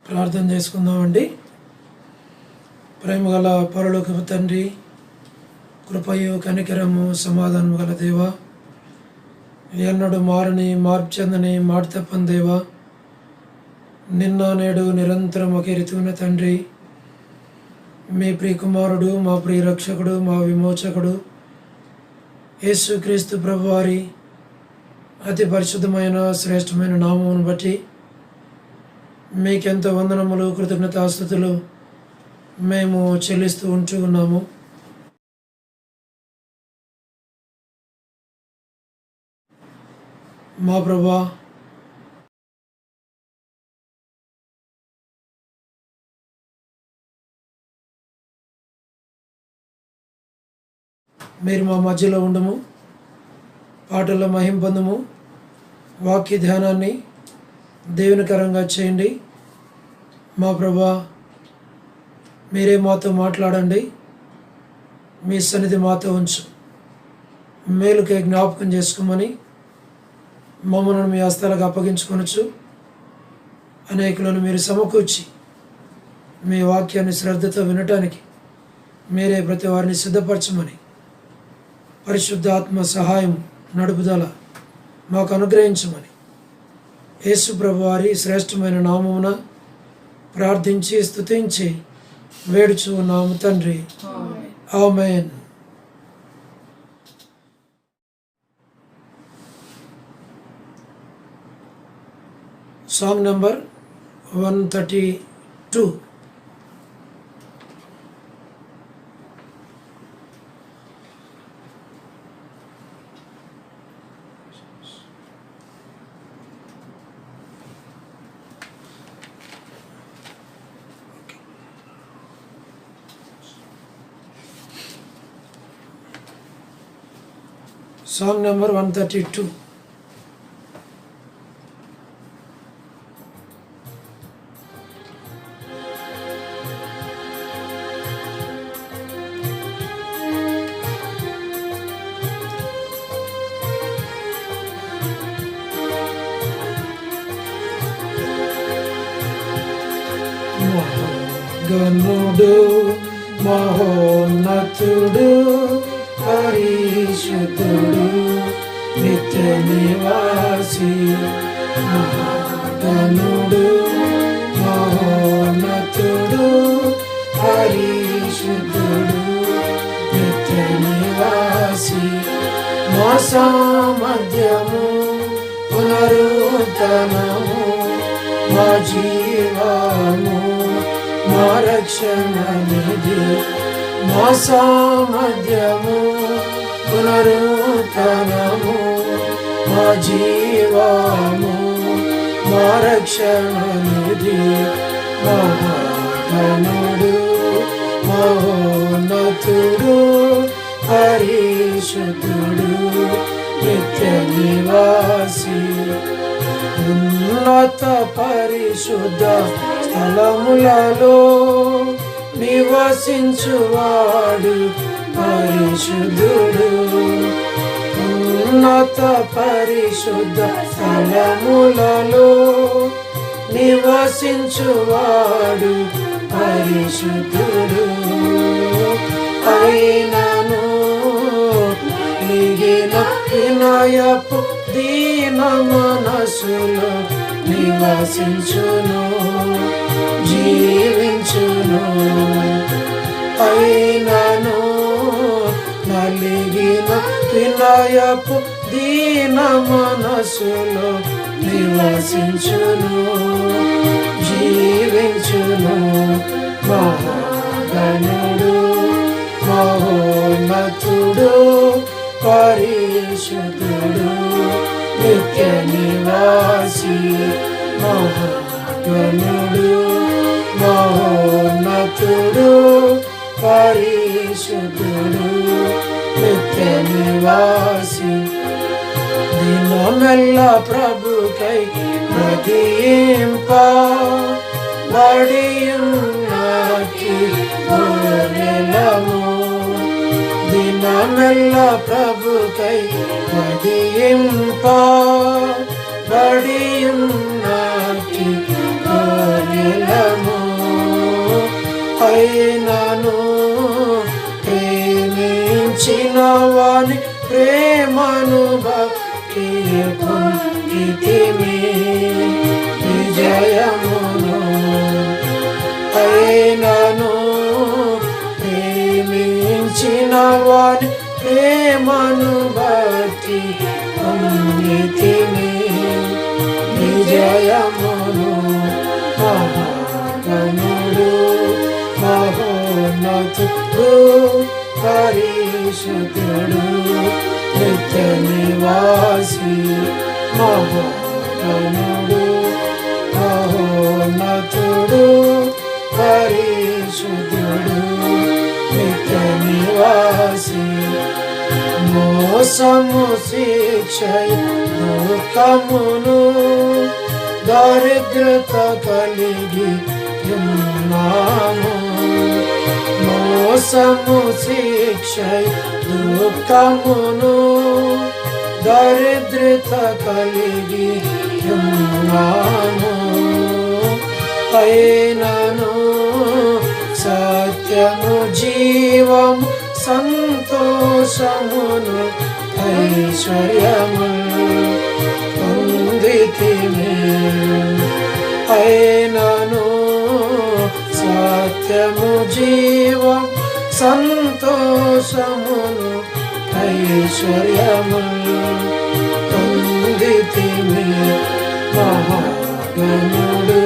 ప్రార్థన చేసుకుందామండి. ప్రేమగల పరలోకపు తండ్రి, కృపయు కనికరము సమాధానము గల దేవ, ఎన్నడు మారని మార్పు చెందని మాట తప్పని దేవ, నిన్న నేడు నిరంతరం ఒకే రీతి ఉన్న తండ్రి, మీ ప్రియకుమారుడు, మా ప్రియ రక్షకుడు, మా విమోచకుడు యేసుక్రీస్తు ప్రభువారి అతి పరిశుద్ధమైన శ్రేష్టమైన నామమును బట్టి మీకెంతో వందనములు, కృతజ్ఞతాస్తుతులు మేము చెల్లిస్తూ ఉంటూ ఉన్నాము. మా ప్రభువా, మీరు మా మధ్యలో ఉండము, పాటల్లో మహిమ పొందము, వాక్య ధ్యానాన్ని దేవునికరంగా చేయండి. మా ప్రభువా, మీరే మాతో మాట్లాడండి, మీ సన్నిధి మాతో ఉంచు, మేలుకే జ్ఞాపకం చేసుకోమని మమ్మల్ని మీ హస్తాలకు అప్పగించుకొనొచ్చు. అనేకులను మీరు సమకూర్చి మీ వాక్యాన్ని శ్రద్ధతో వినటానికి మీరే ప్రతి వారిని సిద్ధపరచమని, పరిశుద్ధాత్మ సహాయం నడుపుదల మాకు అనుగ్రహించమని యేసు ప్రభువారి శ్రేష్టమైన నామమున ప్రార్థించి స్తుతించి వేడుచు ఉన్నాము తండ్రి, ఆమేన్. Song number 132. Song number 132. గనుడు మహోన్నతుడు పరిశుద్ధుడు నిత్య నివాసి, మహాగణుడు మహోన్నతుడు పరిశుద్ధుడు నిత్య నివాసి, మా సామర్థ్యము పునరుద్ధరణము, మా జీవము మా రక్షణ నిధి, మా సామర్థ్యము పునరుద్ధరణము, మా జీవము మా రక్షణ నిధి, మహాగణుడు మహోన్నతుడు పరిశుద్ధుడు నిత్య నివాసి, ఉన్నత పరిశుద్ధ స్థలములలో నివసించువాడు పరిశుద్ధుడు, ఉన్నత పరిశుద్ధ స్థలములలో నివసించువాడు పరిశుద్ధుడు, అయినను మిగిలిన వినయపు దీన మనసులో నివసించును జీవించును, అయినను నలిగిన వినయపు దీన మనసులో నివసించును జీవించును, మహాగణుడు మహోన్నతుడు పరిశుద్ధుడు నిత్య నివాసి, మహాగణుడు మహోన్నతుడు పరిశుద్ధుడు నిత్య నివాసి, దినమెల్ల ప్రభుకై ప్రతింప బడియున్నకి గొర్రెలము, దినమెల్ల ప్రభుకై ప్రతింప బడియున్నకి గొర్రెలము, నేలము అయినను ప్రేమించిన వాని ప్రేమను భక్తి పొందితిమి విజయమును అయినను ప్రేమించిన వాని ప్రేమను భక్తి పొందితిమి విజయమును మహాగణుడు మహోన్నతుడు పరిశుద్ధుడు నిత్య నివాసి మహాగణుడు మహోన్నతుడు పరిశుద్ధుడు నిత్య నివాసి మోసము శిక్షయు దుఃఖమును దారిద్రత కలిగి ఉన్నాము మోసము శిక్షయు దుఃఖమును దారిద్రత కలిగి ఉన్నాము అయినను సత్యము జీవము సంతోషమును ఐశ్వర్యము పొందితిమి అయినను సత్యము జీవం సంతోషమును ఐశ్వర్యము పొందితిమి మహాగణుడు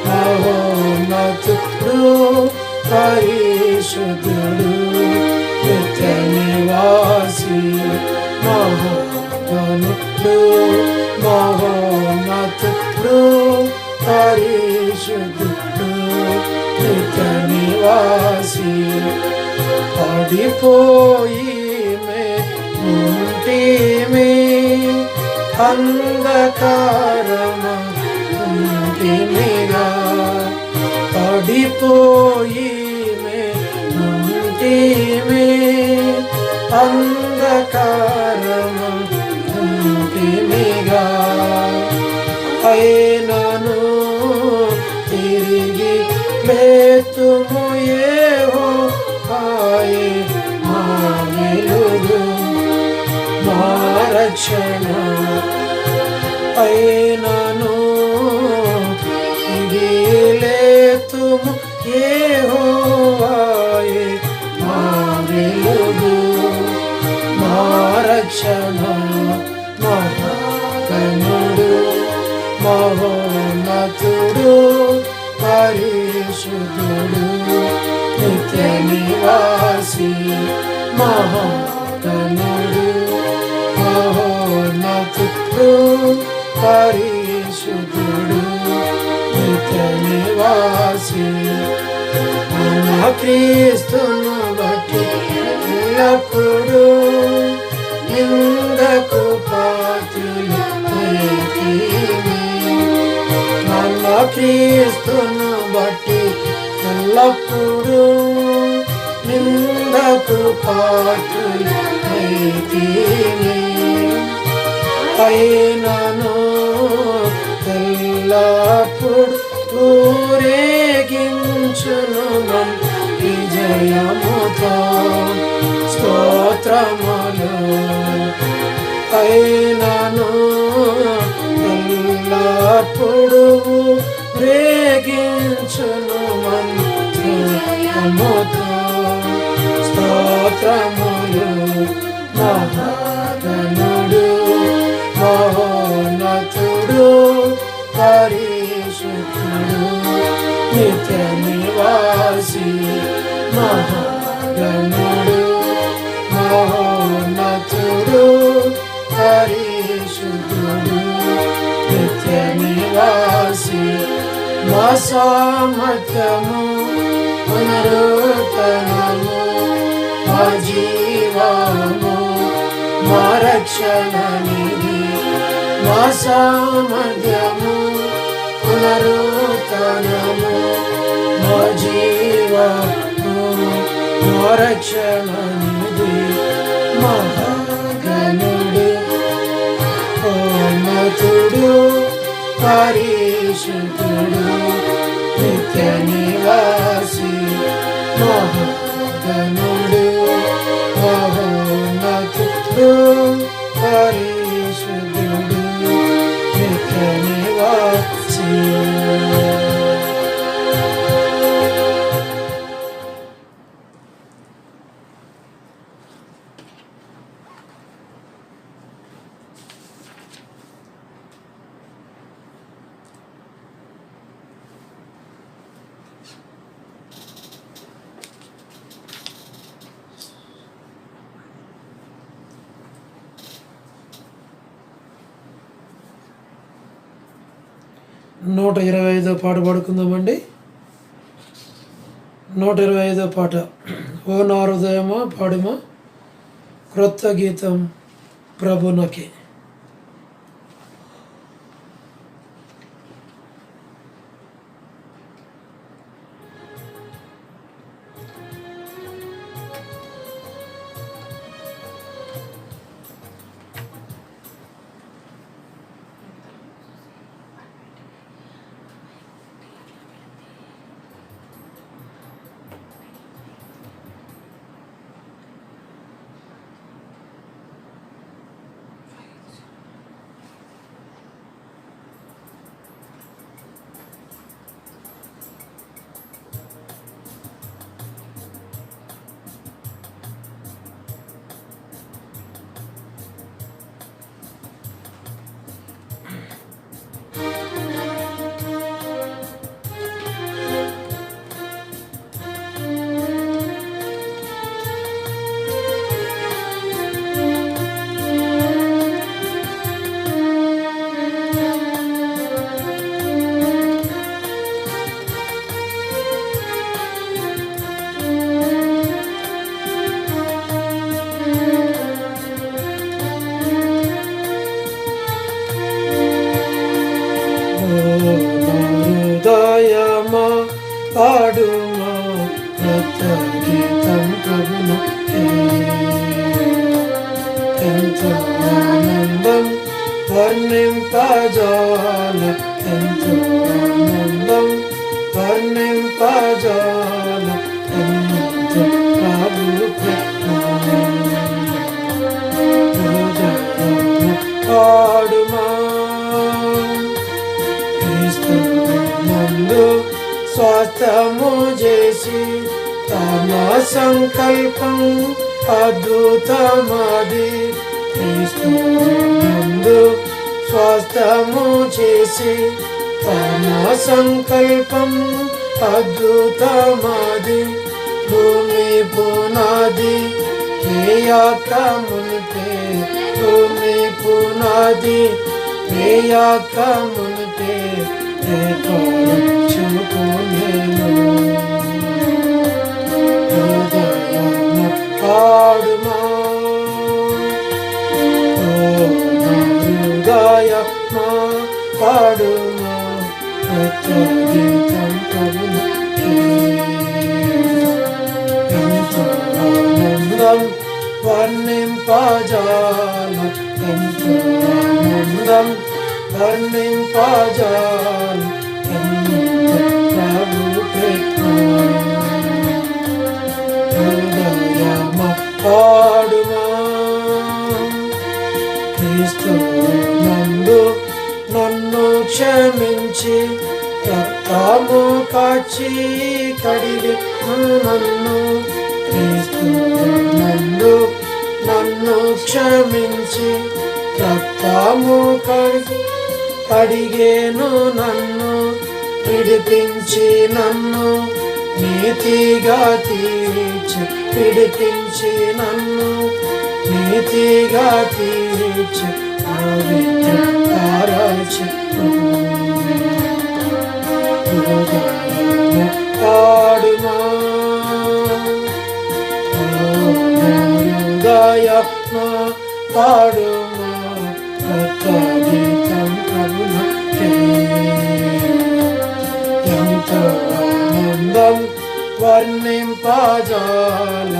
మహోన్నతుడు పరిశుద్ధుడు నిత్య నివాసి మహాగణుడు మహోన్నతుడు పరిశుద్ధుడు నిత్య నివాసి పడిపోయి ఉంటిమి అంధకారము ఉంటిమిగా పడిపోయి ఉంటిమి అంధకారము ఉంటిమిగా అయినను తిరిగి లేతుము యెహోవాయే మా వెలుగు మా రక్షణ అయినను తిరిగి లేతుము యెహోవాయే మా వెలుగు మా రక్షణ మహాగణుడు మహోన్నతుడు పరిశుద్ధుడు నిత్య నివాసి మహాగణుడు మహోన్నతుడు పరిశుద్ధుడు నిత్య నివాసి మన క్రీస్తును బట్టి ఎల్లప్పుడూ నిందకు పాత్రులమైతిమి మన క్రీస్తును బట్టి ఎల్లప్పుడూ నిందకు పాత్రులమైతిమి అయినను ఎల్లప్పుడు ఊరేగించును విజయముతో స్తోత్రములు అయినను ఎల్లప్పుడు రేగించును విజయముతో స్తోత్రములు మహాగణుడు మహోన్నతుడు పరిశుద్ధుడు నిత్య నివాసి మహాగణుడు మహోన్నతుడు పరిశుద్ధుడు నిత్య నివాసి మా సామర్థ్యము పునరుత్తరము మా జీవము మా రక్షణ నిధి మా సామర్థ్యము పునరుత్తరము మా జీవము మా రక్షణ నిధి మహాగణుడు మహోన్నతుడు పరిశుద్ధుడు నివాసి మహాగణుడు మహోన్నతుడు పరిశుద్ధుడు నిత్య నివాసి. నూట 25వ పాట పాడుకుందామండి. 125వ పాట. ఓ నా హృదయమా పాడుమా క్రొత్త గీతం ప్రభునకి. హృదయమా పాడుమా క్రొత్త గీతం ప్రభునకి. ఎంతో ఆనందం వర్ణింపజాల ఎంతో ఆనందం వర్ణింపజాల ఎంతో ప్రభు ప్రేమ. హృదయమా పాడుమా క్రీస్తునందు స్వాస్థ్యము చేసి తమ సంకల్పం అద్భుతమాది. క్రీస్తునందు స్వాస్థ్యము చేసి తమ సంకల్పం అద్భుతమాది. భూమి పునాది వేయాక మునిపే భూమి పునాది వేయాక మునిపే చూపునేను. హృదయము పాడుమా ఓ నా హృదయమా పాడుమా క్రొత్త గీతం ప్రభునకి. ఎంతో ఆనందం వర్ణింపజాల ఎంతో ఆనందం వర్ణింపజాల ఎంతో ప్రభు ప్రేమ. హృదయమా పాడుమా క్రీస్తునందు నన్ను క్షమించి రక్తము కాచి కడిగి నన్ను. క్రీస్తునందు నన్ను క్షమించి రక్తము కడిగేను నన్ను. విడిపించి నన్ను నీతిగా తీర్చి విడిపించి నన్ను నీతిగా తీర్చి పవిత్ర కారచి. హృదయము పాడుమా హృదయమా పాడుమా క్రొత్త గీతం ప్రభునకి. ఎంతో ఆనందం వర్ణింపజాల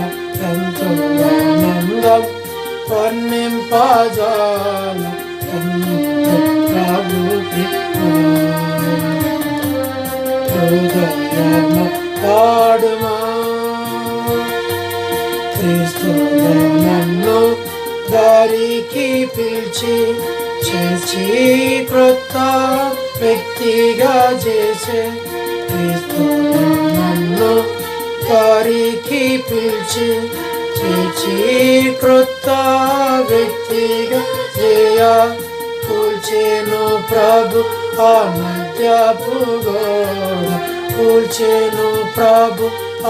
ఎంతో ఆనందం వర్ణింపజాల ఎంతో ప్రభు ప్రేమ. హృదయము పాడుమా. క్రీస్తులో నన్ను దారికి పిలిచి చేర్చి క్రొత్త వ్యక్తిగా చేసే, క్రీస్తులో నన్ను దారికి పిలిచి చేర్చి క్రొత్త వ్యక్తిగా చేయ, కూల్చేను ప్రభు ఆ మధ్యపు గోడ, కూల్చేను ప్రభు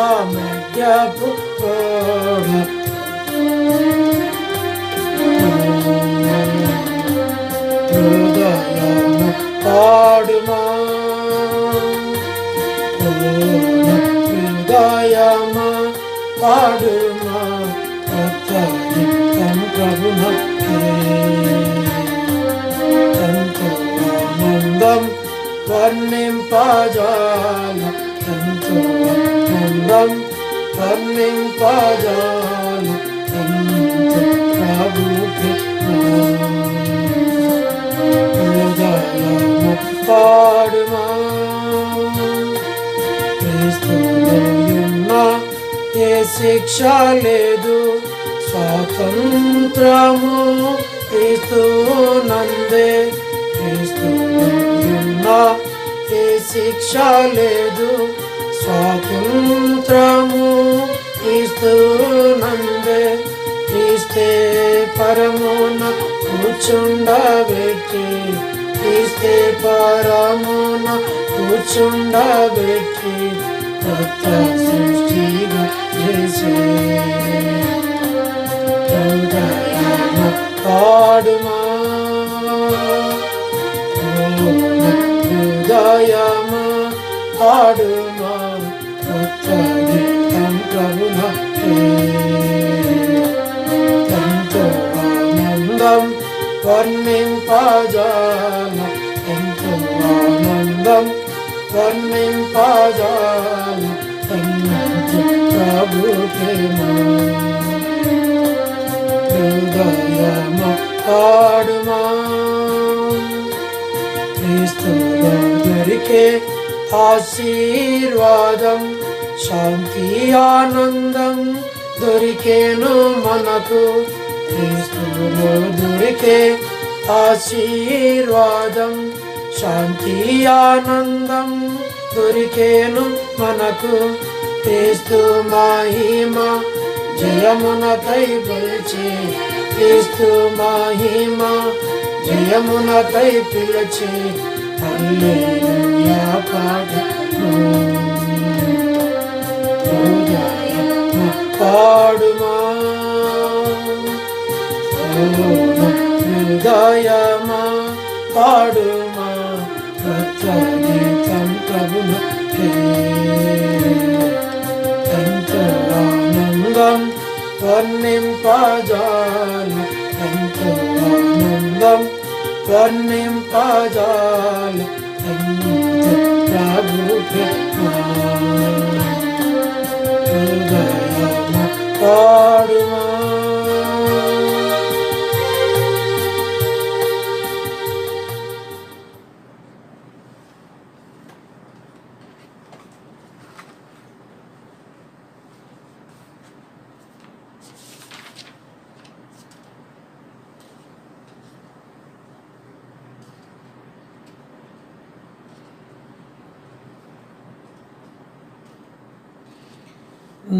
ఆ మధ్యపు గోడ. హృదయము పాడుమా, హృదయమా పాడుమా, కొత్త గీతం ప్రభునకే. ఎంతో ఆనందం వర్ణింపజాల, ఎంతో ఆనందం వర్ణింపజాల, ఎంతో ప్రభు ప్రేమ. హృదయము పాడుమా, క్రీస్తులో ఉన్న ఏ శిక్ష లేదు, స్వాతంత్రము క్రీస్తు నందే. క్రీస్తులో ఉన్న ఏ శిక్ష లేదు, స్వాతంత్రము క్రీస్తు నందే. క్రీస్తే పరమున కూర్చుండబెట్టి, క్రీస్తే పరమున కూర్చుండబెట్టి, కొత్త సృష్టిగా చేసే. హృదయము పాడుమా, హృదయము పాడుమా, కొత్త గీతం ప్రభునకే. ఎంతో ఆనందం వర్ణింపజాల, ఎంతో ఆనందం వర్ణింపజాల, ఎంతో ప్రభు ప్రేమ. హృదయము పాడుమా, క్రీస్తులో దొరికే ఆశీర్వాదం, శాంతి ఆనందం దొరికేను మనకు. క్రీస్తులో దొరికే ఆశీర్వాదం, శాంతి ఆనందం దొరికేను మనకు. క్రీస్తు మహిమ జయమునకై పిలిచి, క్రీస్తు మహిమ జయమునకై పిలిచి, హల్లెలూయా పాడుము. హృదయము పాడుమా, హృదయమా పాడుమా, కొత్త గీతం ప్రభునకే. ఎంతో ఆనందం వర్ణింపజాల, ఎంతో ఆనందం వర్ణింపజాల, ఎంతో ప్రభు ప్రేమ. హృదయము పాడుమా.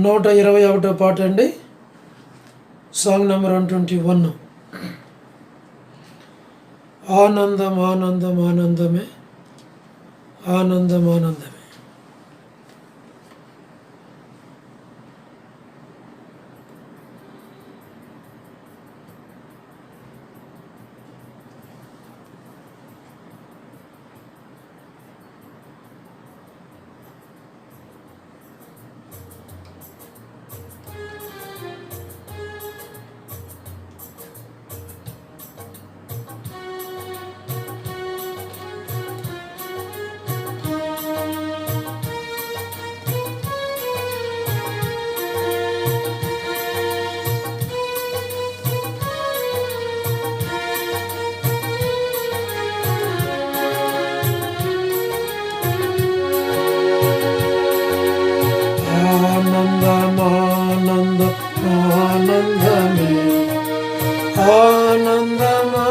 నూట 21వ పాట అండి, సాంగ్ నెంబర్ 121. ఆనందం ఆనందం ఆనందమే, ఆనందం ఆనందమే.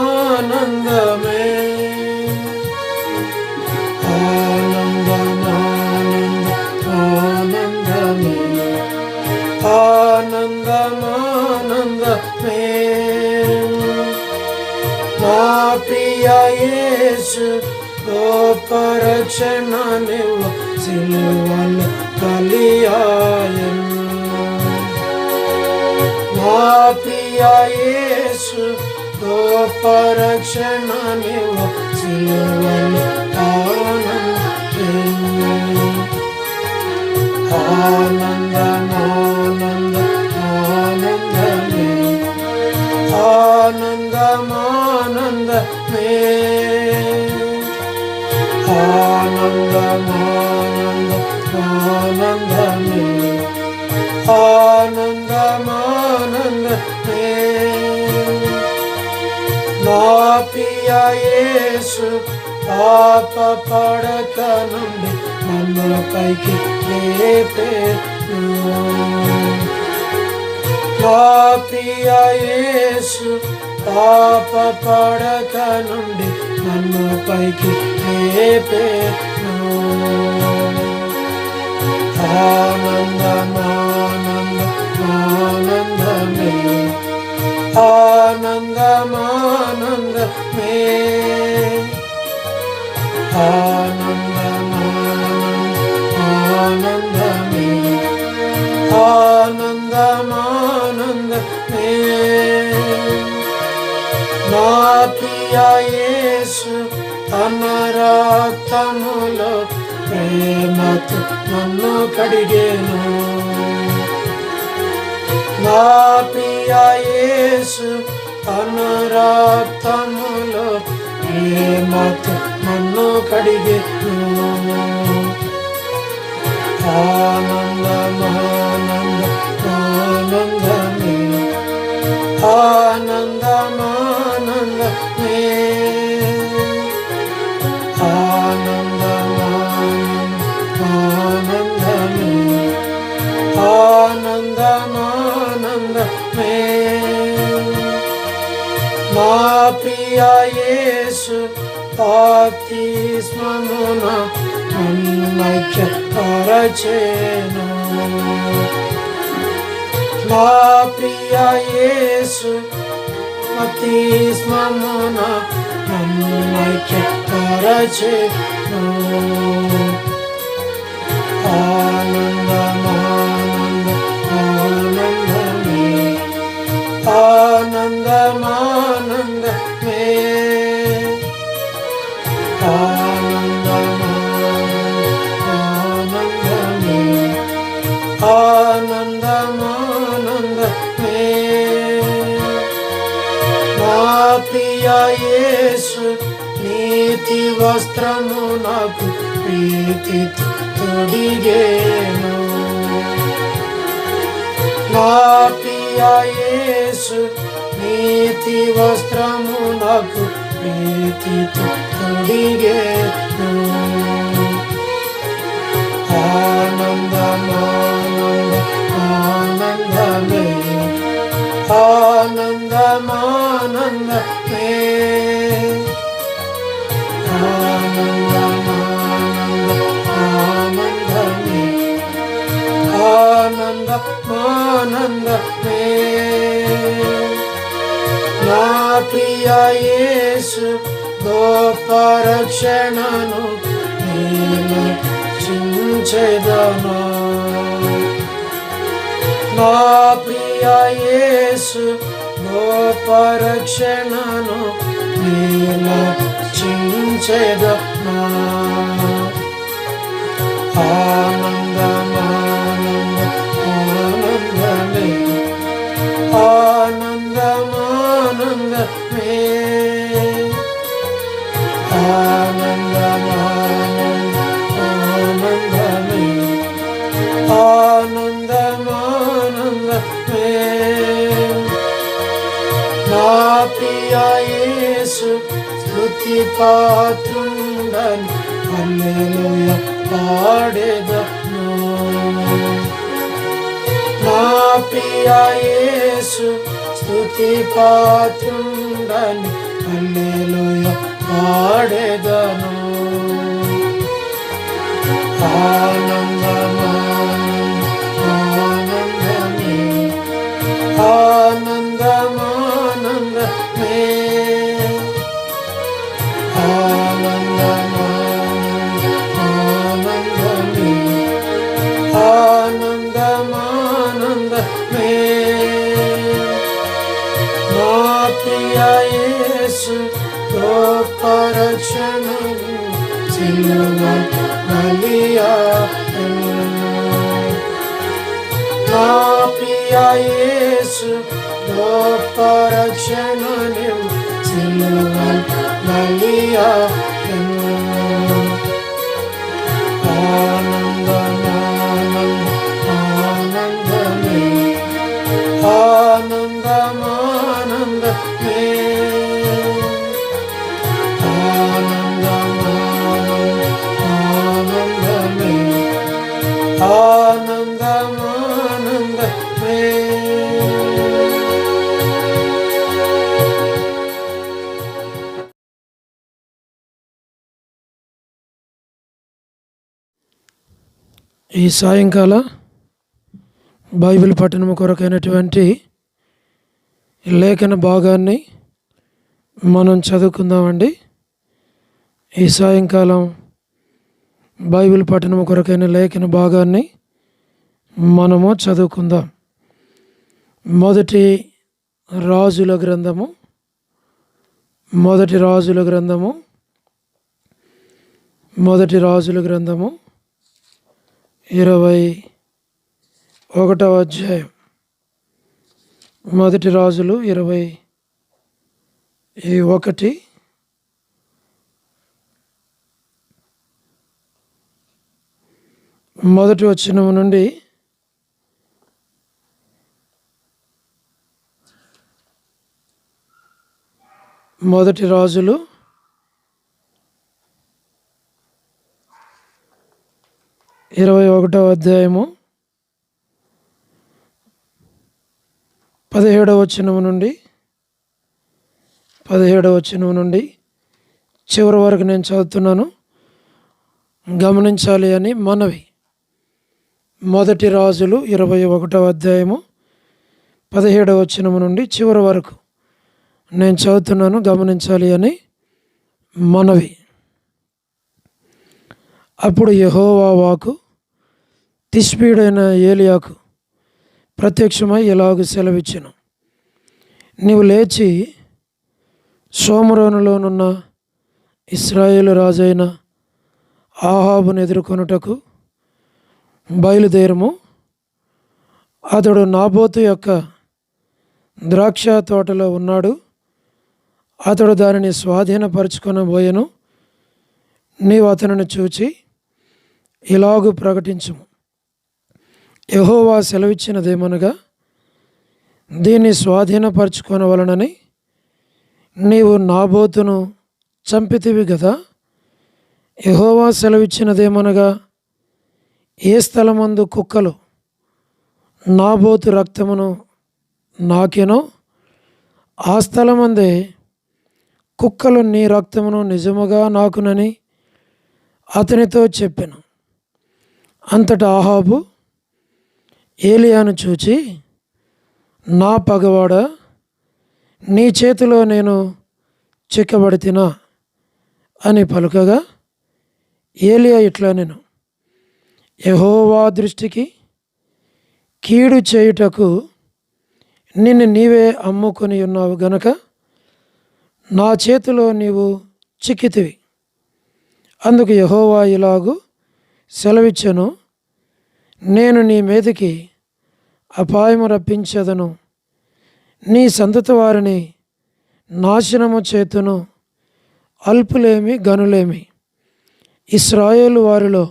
ఆనందమానందమే ఆనందమానందమే ఆనందమానందమే నా ప్రియ యేసు గొప్ప రక్షణ నీవు సిలువలో బలియాయెను నా ప్రియ యేసు గొప్ప రక్షణ నీవు సిలువలో ఆనందమానందమే ఆనందమానందమే ఆనందమానందమే ఆనందమానందమే నా ప్రియ యేసు పాప పడక నుండి నన్ను పైకి లేపెను నా ప్రియ యేసు పాప పడక నుండి నన్ను పైకి లేపెను ఆనందమానందమే ఆనందమానందమే ఆనందమానందమే ఆనందమానందమే నా ప్రియ యేసు తన రక్తములో ప్రేమతో నన్ను కడిగెను నా ప్రియ యేసు తన రక్తములో ప్రేమతో నన్ను కడిగెను ఆనందమానందమే ఆనందమానందమే ఆనందమానందమే ఆనందమానందమే నా ప్రియ యేసు బాప్తిస్మమున నన్నైక్యపరచెను నా ప్రియ యేసు బాప్తిస్మమున నన్నైక్యపరచెను ఆనందమానందమే ఆనందమానందమే ఆనందమానందమే ఆనందమానందమే నా ప్రియ యేసు నీతి వస్త్రము నాకు ప్రీతితో తొడిగెను నా ప్రియ యేసు నీతి వస్త్రము నాకు ప్రీతితో తొడిగెను ఆనందమానందమే ఆనందమానందమే ఆనందమానందమే ఆనందమానందమే నా ప్రియ యేసు గొప్ప రక్షణను నేను చించెదను నా ప్రియ యేసు గొప్ప రక్షణను నేను చించెదను ఆనందమానందమే ఆనందమానందమే ఆనందమానందమే ఆనందమానందమే నా ప్రియ యేసు స్తుతి పాత్రుండని హల్లెలూయా పాడెదను నా ప్రియ యేసు స్తుతి పాత్రుండని హల్లెలూయా పాడెదను. ఆనందమానందమే ఆనందమానందమే ఆనందమానందమే ఆనందమానందమే నా ప్రియ యేసు గొప్ప రక్షణను సిలువ బలియాగను. నా ప్రియ యేసు గొప్ప రక్షణను సిలువ బలియాగను. ఆనందమానందమే ఆనందమానందమే ఆనందమానందమే ఆనందమానందమే. ఈ సాయంకాల బైబిల్ పఠనము కొరకైనటువంటి లేఖన భాగాన్ని మనం చదువుకుందామండి. ఈ సాయంకాలం బైబిల్ పఠనము కొరకైన లేఖన భాగాన్ని మనము చదువుకుందాం. మొదటి రాజుల గ్రంథము 21వ అధ్యాయం. మొదటి రాజులు 21 మొదటి వచనం నుండి 21వ అధ్యాయము 17వ వచనం నుండి చివరి వరకు నేను చదువుతున్నాను, గమనించాలి అని మనవి. మొదటి రాజులు 21వ అధ్యాయము 17వ వచనం నుండి చివరి వరకు నేను చదువుతున్నాను, గమనించాలి అని మనవి. అప్పుడు యెహోవా వాక్కు తిష్బీయుడైన ఏలియాకు ప్రత్యక్షమై ఇలాగు సెలవిచ్చెను. నీవు లేచి సోమరోనులోనున్న ఇశ్రాయేలు రాజైన ఆహాబును ఎదుర్కొనుటకు బయలుదేరము. అతడు నాబోతు యొక్క ద్రాక్ష తోటలో ఉన్నాడు. అతడు దానిని స్వాధీనపరచుకొనబోయెను. నీవు అతనిని చూచి ఇలాగు ప్రకటించుము, యెహోవా సెలవిచ్చినదేమనగా, దీన్ని స్వాధీనపరచుకొనవలనని నీవు నాబోతును చంపితివి గదా. యెహోవా సెలవిచ్చినదేమనగా, ఏ స్థలమందు కుక్కలు నాబోతు రక్తమును నాకెనో ఆ స్థలమందే కుక్కలు నీ రక్తమును నిజముగా నాకునని అతనితో చెప్పెను. అంతటా ఆహాబు ఏలియాను చూచి, నా పగవాడా, నీ చేతిలో నేను చిక్కబడితినా అని పలుకగా, ఏలియా ఇట్లా నేను, యెహోవా దృష్టికి కీడు చేయుటకు నిన్ను నీవే అమ్ముకొని ఉన్నావు గనక నా చేతిలో నీవు చిక్కితివి. అందుకు యెహోవా ఇలాగు సెలవిచ్చెను, నేను నీ మీదకి అపాయము రప్పించెదను, నీ సంతతి వారిని నాశనము చేతును, అల్పులేమి గనులేమి. ఇశ్రాయేలు వారిలో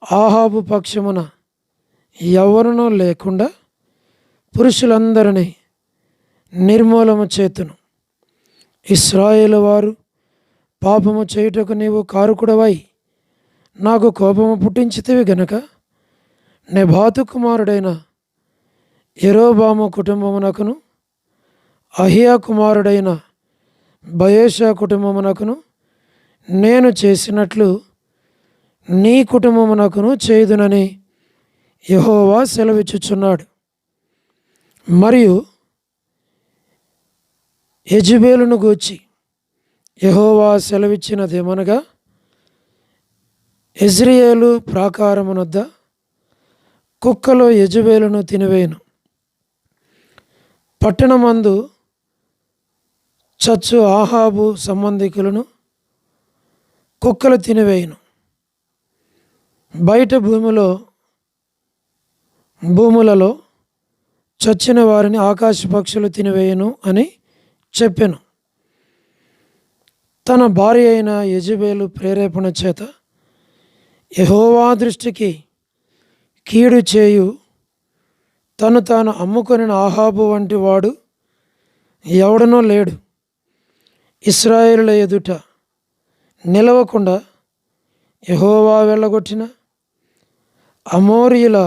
ఆహాబు పక్షమున ఎవరునూ లేకుండా పురుషులందరినీ నిర్మూలము చేతును. ఇశ్రాయేలు వారు పాపము చేయుటకు నీవు కారకుడవై నాకు కోపము పుట్టించితివి గనక నెబాతు కుమారుడైన యెరోబాము కుటుంబమునకును అహియా కుమారుడైన బయేషా కుటుంబమునకును నేను చేసినట్లు నీ కుటుంబమునకును చేయుదునని యెహోవా సెలవిచ్చుచున్నాడు. మరియు యెజెబెలును గూర్చి యెహోవా సెలవిచ్చినదేమనగా, యెజ్రెయేలు ప్రాకారమునొద్ద కుక్కలు యెజెబెలును తినివేయును. పట్టణమందు చచ్చు ఆహాబు సంబంధికులను కుక్కలు తినివేయును. బయట భూములలో చచ్చిన వారిని ఆకాశ పక్షులు తినివేయును అని చెప్పెను. తన భార్య అయిన యెజెబెలు ప్రేరేపణ చేత యెహోవా దృష్టికి కీడు చేయు తను తాను అమ్ముకొనిన ఆహాబు వంటి వాడు ఎవడనో లేడు. ఇశ్రాయేలుల ఎదుట నిలవకుండా యెహోవా వెళ్ళగొట్టిన అమోరీయుల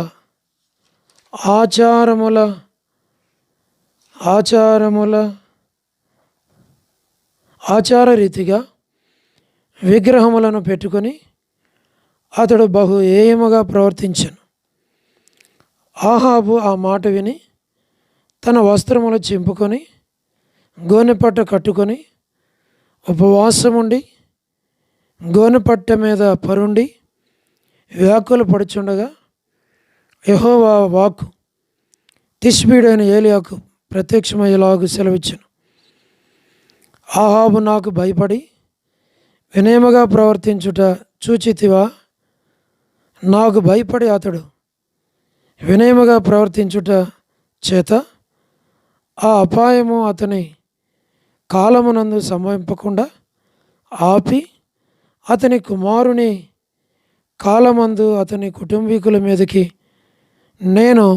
ఆచార రీతిగా విగ్రహములను పెట్టుకొని అతడు బహు ఏయముగా ప్రవర్తించెను. ఆహాబు ఆ మాట విని తన వస్త్రములు చింపుకొని గోనెపట్ట కట్టుకొని ఉపవాసముండి గోనెపట్ట మీద పరుండి వ్యాకులు పడుచుండగా యెహోవా వాక్కు తిష్బీడైన ఏలియాకు ప్రత్యక్షమయ్యేలాగు సెలవిచ్చెను. ఆహాబు నాకు భయపడి వినయముగా ప్రవర్తించుట చూచితివా? నాకు భయపడి అతడు వినయముగా ప్రవర్తించుట చేత ఆ అపాయము అతని కాలమునందు సంభవింపకుండా ఆపి అతని కుమారుని కాలమందు అతని కుటుంబీకుల మీదకి నేను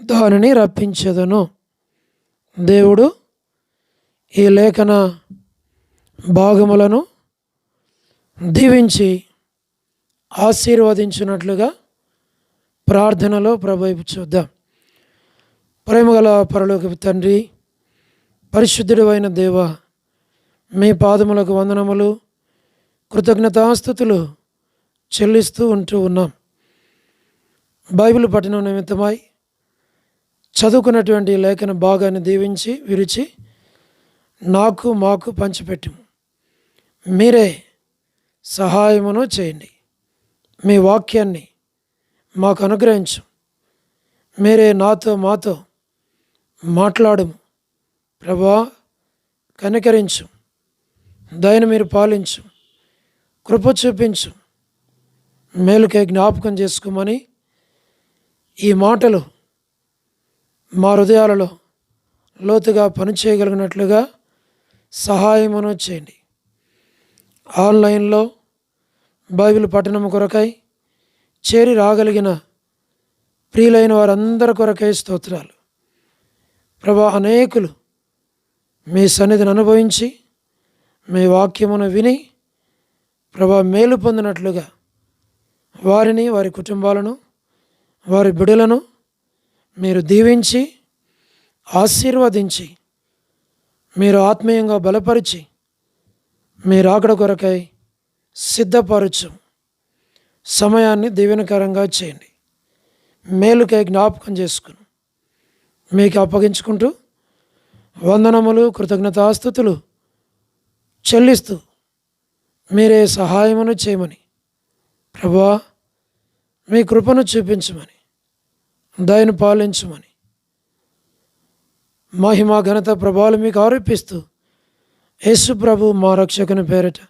దానిని రప్పించెదను. దేవుడు ఈ లేఖన భాగములను దీవించి ఆశీర్వదించినట్లుగా ప్రార్థనలో ప్రభైపు చూద్దాం. ప్రేమగల పరలోకపు తండ్రి, పరిశుద్ధుడు అయిన దేవ, మీ పాదములకు వందనములు, కృతజ్ఞతాస్తుతులు చెల్లిస్తూ ఉంటూ ఉన్నాం. బైబిల్ పఠనం నిమిత్తమై చదువుకున్నటువంటి లేఖన భాగాన్ని దీవించి విరిచి మాకు పంచిపెట్టుము. మీరే సహాయమును చేయండి. మీ వాక్యాన్ని మాకు అనుగ్రహించు. మీరే మాతో మాట్లాడుము. ప్రభువా, కనికరించు, దయను మీరు పాలించు, కృప చూపించు, మేలుకై జ్ఞాపకం చేసుకోమని ఈ మాటలు మా హృదయాలలో లోతుగా పనిచేయగలిగినట్లుగా సహాయమును చేయండి. ఆన్లైన్లో బైబిల్ పఠనం కొరకై చేరి రాగలిగిన ప్రియులైన వారందరి కొరకై స్తోత్రాలు. ప్రభా, అనేకులు మీ సన్నిధిని అనుభవించి మీ వాక్యమును విని ప్రభా మేలు పొందినట్లుగా వారిని, వారి కుటుంబాలను, వారి బిడ్డలను మీరు దీవించి ఆశీర్వదించి మీరు ఆత్మీయంగా బలపరిచి మీరు రాకడ కొరకై సిద్ధపరచు సమయాన్ని దీవెనకరంగా చేయండి. మేలుకై జ్ఞాపకం చేసుకుని మీకు అప్పగించుకుంటూ వందనములు, కృతజ్ఞతాస్తుతులు చెల్లిస్తూ మీరే సహాయమును చేయమని, ప్రభువా మీ కృపను చూపించమని, దయను పాలించమని, మహిమ ఘనత ప్రభావాలు మీకు ఆరోపిస్తూ యేసు ప్రభు మా రక్షకుని పేరిట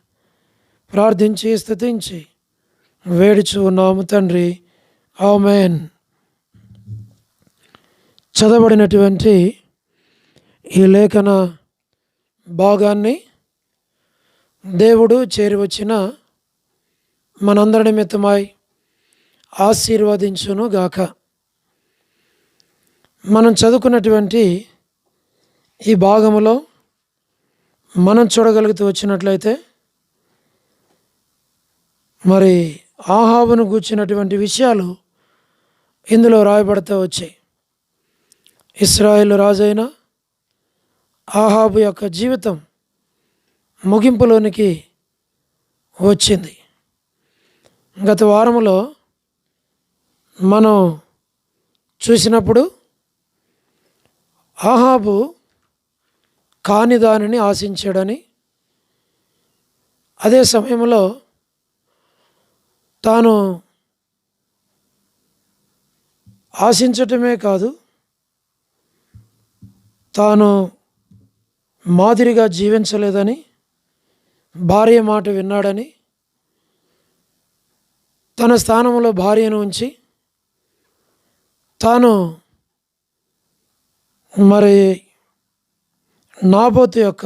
ప్రార్థించి స్తుతించి వేడుచు ఉన్నాము తండ్రి, ఆమేన్. చదవబడినటువంటి ఈ లేఖన భాగాన్ని దేవుడు చేరి వచ్చిన మనందరి నిమిత్తమై ఆశీర్వదించును గాక. మనం చదువుకున్నటువంటి ఈ భాగములో మనం చూడగలుగుతూ వచ్చినట్లయితే మరి ఆహాబును గూర్చినటువంటి విషయాలు ఇందులో రాయబడుతూ వచ్చాయి. ఇశ్రాయేలు రాజైన ఆహాబు యొక్క జీవితం ముగింపులోనికి వచ్చింది. గత వారంలో మనం చూసినప్పుడు ఆహాబు కాని దానిని ఆశించాడని, అదే సమయంలో తాను ఆశించటమే కాదు, తాను మాదిరిగా జీవించలేదని, భార్య మాట విన్నాడని, తన స్థానంలో భార్యను ఉంచి తాను మరి నాబోతు యొక్క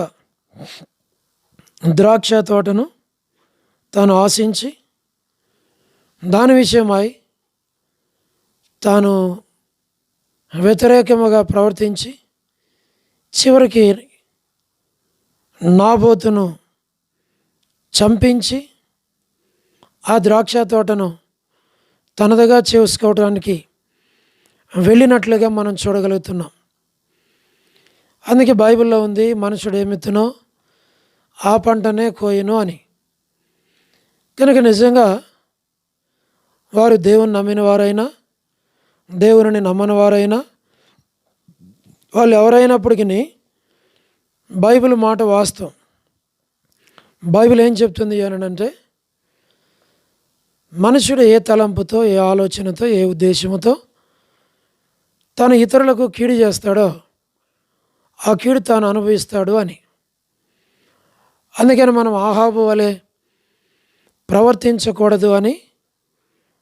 ద్రాక్ష తోటను తాను ఆశించి దాని విషయమై తాను వ్యతిరేకముగా ప్రవర్తించి చివరికి నాబోతును చంపించి ఆ ద్రాక్ష తోటను తనదిగా చేసుకోవడానికి వెళ్ళినట్లుగా మనం చూడగలుగుతున్నాం. అందుకే బైబిల్లో ఉంది, మనుషుడు ఏమిత్తునో ఆ పంటనే కోయును అని. కనుక నిజంగా వారు దేవుని నమ్మిన వారైనా, దేవుని నమ్మని వారైనా, వాళ్ళు ఎవరైనప్పటికీ బైబిల్ మాట వాస్తవం. బైబిల్ ఏం చెప్తుంది అంటే, మనుషుడు ఏ తలంపుతో, ఏ ఆలోచనతో, ఏ ఉద్దేశంతో తను ఇతరులకు కీడు చేస్తాడో ఆ కీడు తాను అనుభవిస్తాడు అని. అందుకని మనం ఆహాబు వలె ప్రవర్తించకూడదు అని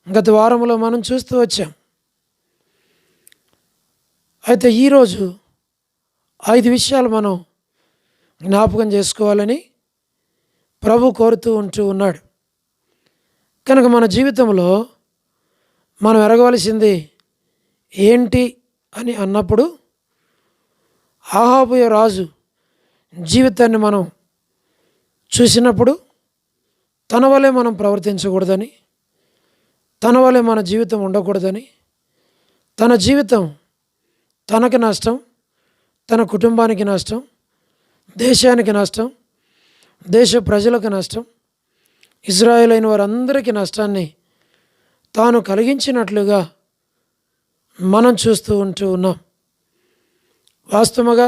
గత వారంలో మనం చూస్తూ వచ్చాం. అయితే ఈరోజు 5 విషయాలు మనం జ్ఞాపకం చేసుకోవాలని ప్రభు కోరుతూ ఉన్నాడు. కనుక మన జీవితంలో మనం ఎరగవలసింది ఏంటి అని అన్నప్పుడు, ఆహాబు రాజు జీవితాన్ని మనం చూసినప్పుడు తన వలె మనం ప్రవర్తించకూడదని, తన వలె మన జీవితం ఉండకూడదని, తన జీవితం తనకి నష్టం, తన కుటుంబానికి నష్టం, దేశానికి నష్టం, దేశ ప్రజలకు నష్టం, ఇజ్రాయేలైన వారందరికీ నష్టాన్ని తాను కలిగించినట్లుగా మనం చూస్తూ ఉన్నాం. వాస్తవముగా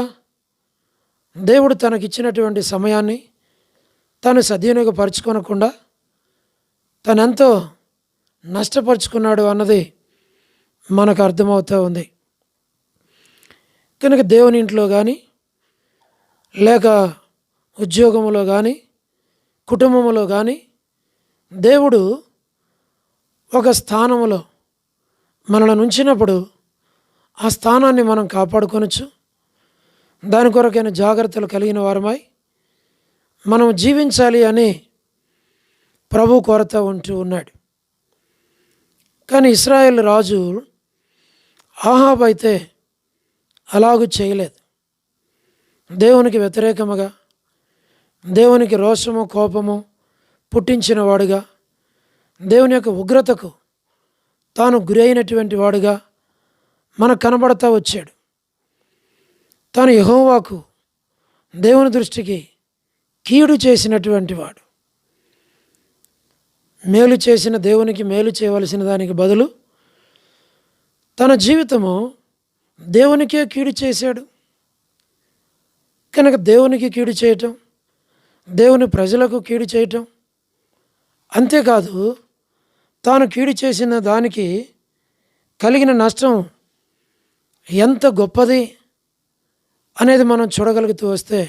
దేవుడు తనకిచ్చినటువంటి సమయాన్ని తాను సద్వినియోగపరచుకోనకుండా తనెంతో నష్టపరుచుకున్నాడు అన్నది మనకు అర్థమవుతూ ఉంది. కనుక దేవుని ఇంట్లో కానీ, లేక ఉద్యోగంలో కానీ, కుటుంబంలో కానీ దేవుడు ఒక స్థానంలో మనల్ని ఉంచినప్పుడు ఆ స్థానాన్ని మనం కాపాడుకొనొచ్చు. దాని కొరకైన జాగ్రత్తలు కలిగిన వారమై మనం జీవించాలి అని ప్రభు కోరుతూ ఉన్నాడు. కానీ ఇశ్రాయేలు రాజు ఆహాబు అయితే అలాగూ చేయలేదు. దేవునికి వ్యతిరేకముగా, దేవునికి రోషము కోపము పుట్టించిన వాడుగా, దేవుని యొక్క ఉగ్రతకు తాను గురి అయినటువంటి వాడుగా మనకు కనబడతా వచ్చాడు. తాను యెహోవాకు, దేవుని దృష్టికి కీడు చేసినటువంటి వాడు. మేలు చేసిన దేవునికి మేలు చేయవలసిన దానికి బదులు తన జీవితము దేవునికే కీడు చేశాడు. కనుక దేవునికి కీడు చేయటం, దేవుని ప్రజలకు కీడు చేయటం, అంతేకాదు తాను కీడు చేసిన దానికి కలిగిన నష్టం ఎంత గొప్పది అనేది మనం చూడగలుగుతూ వస్తే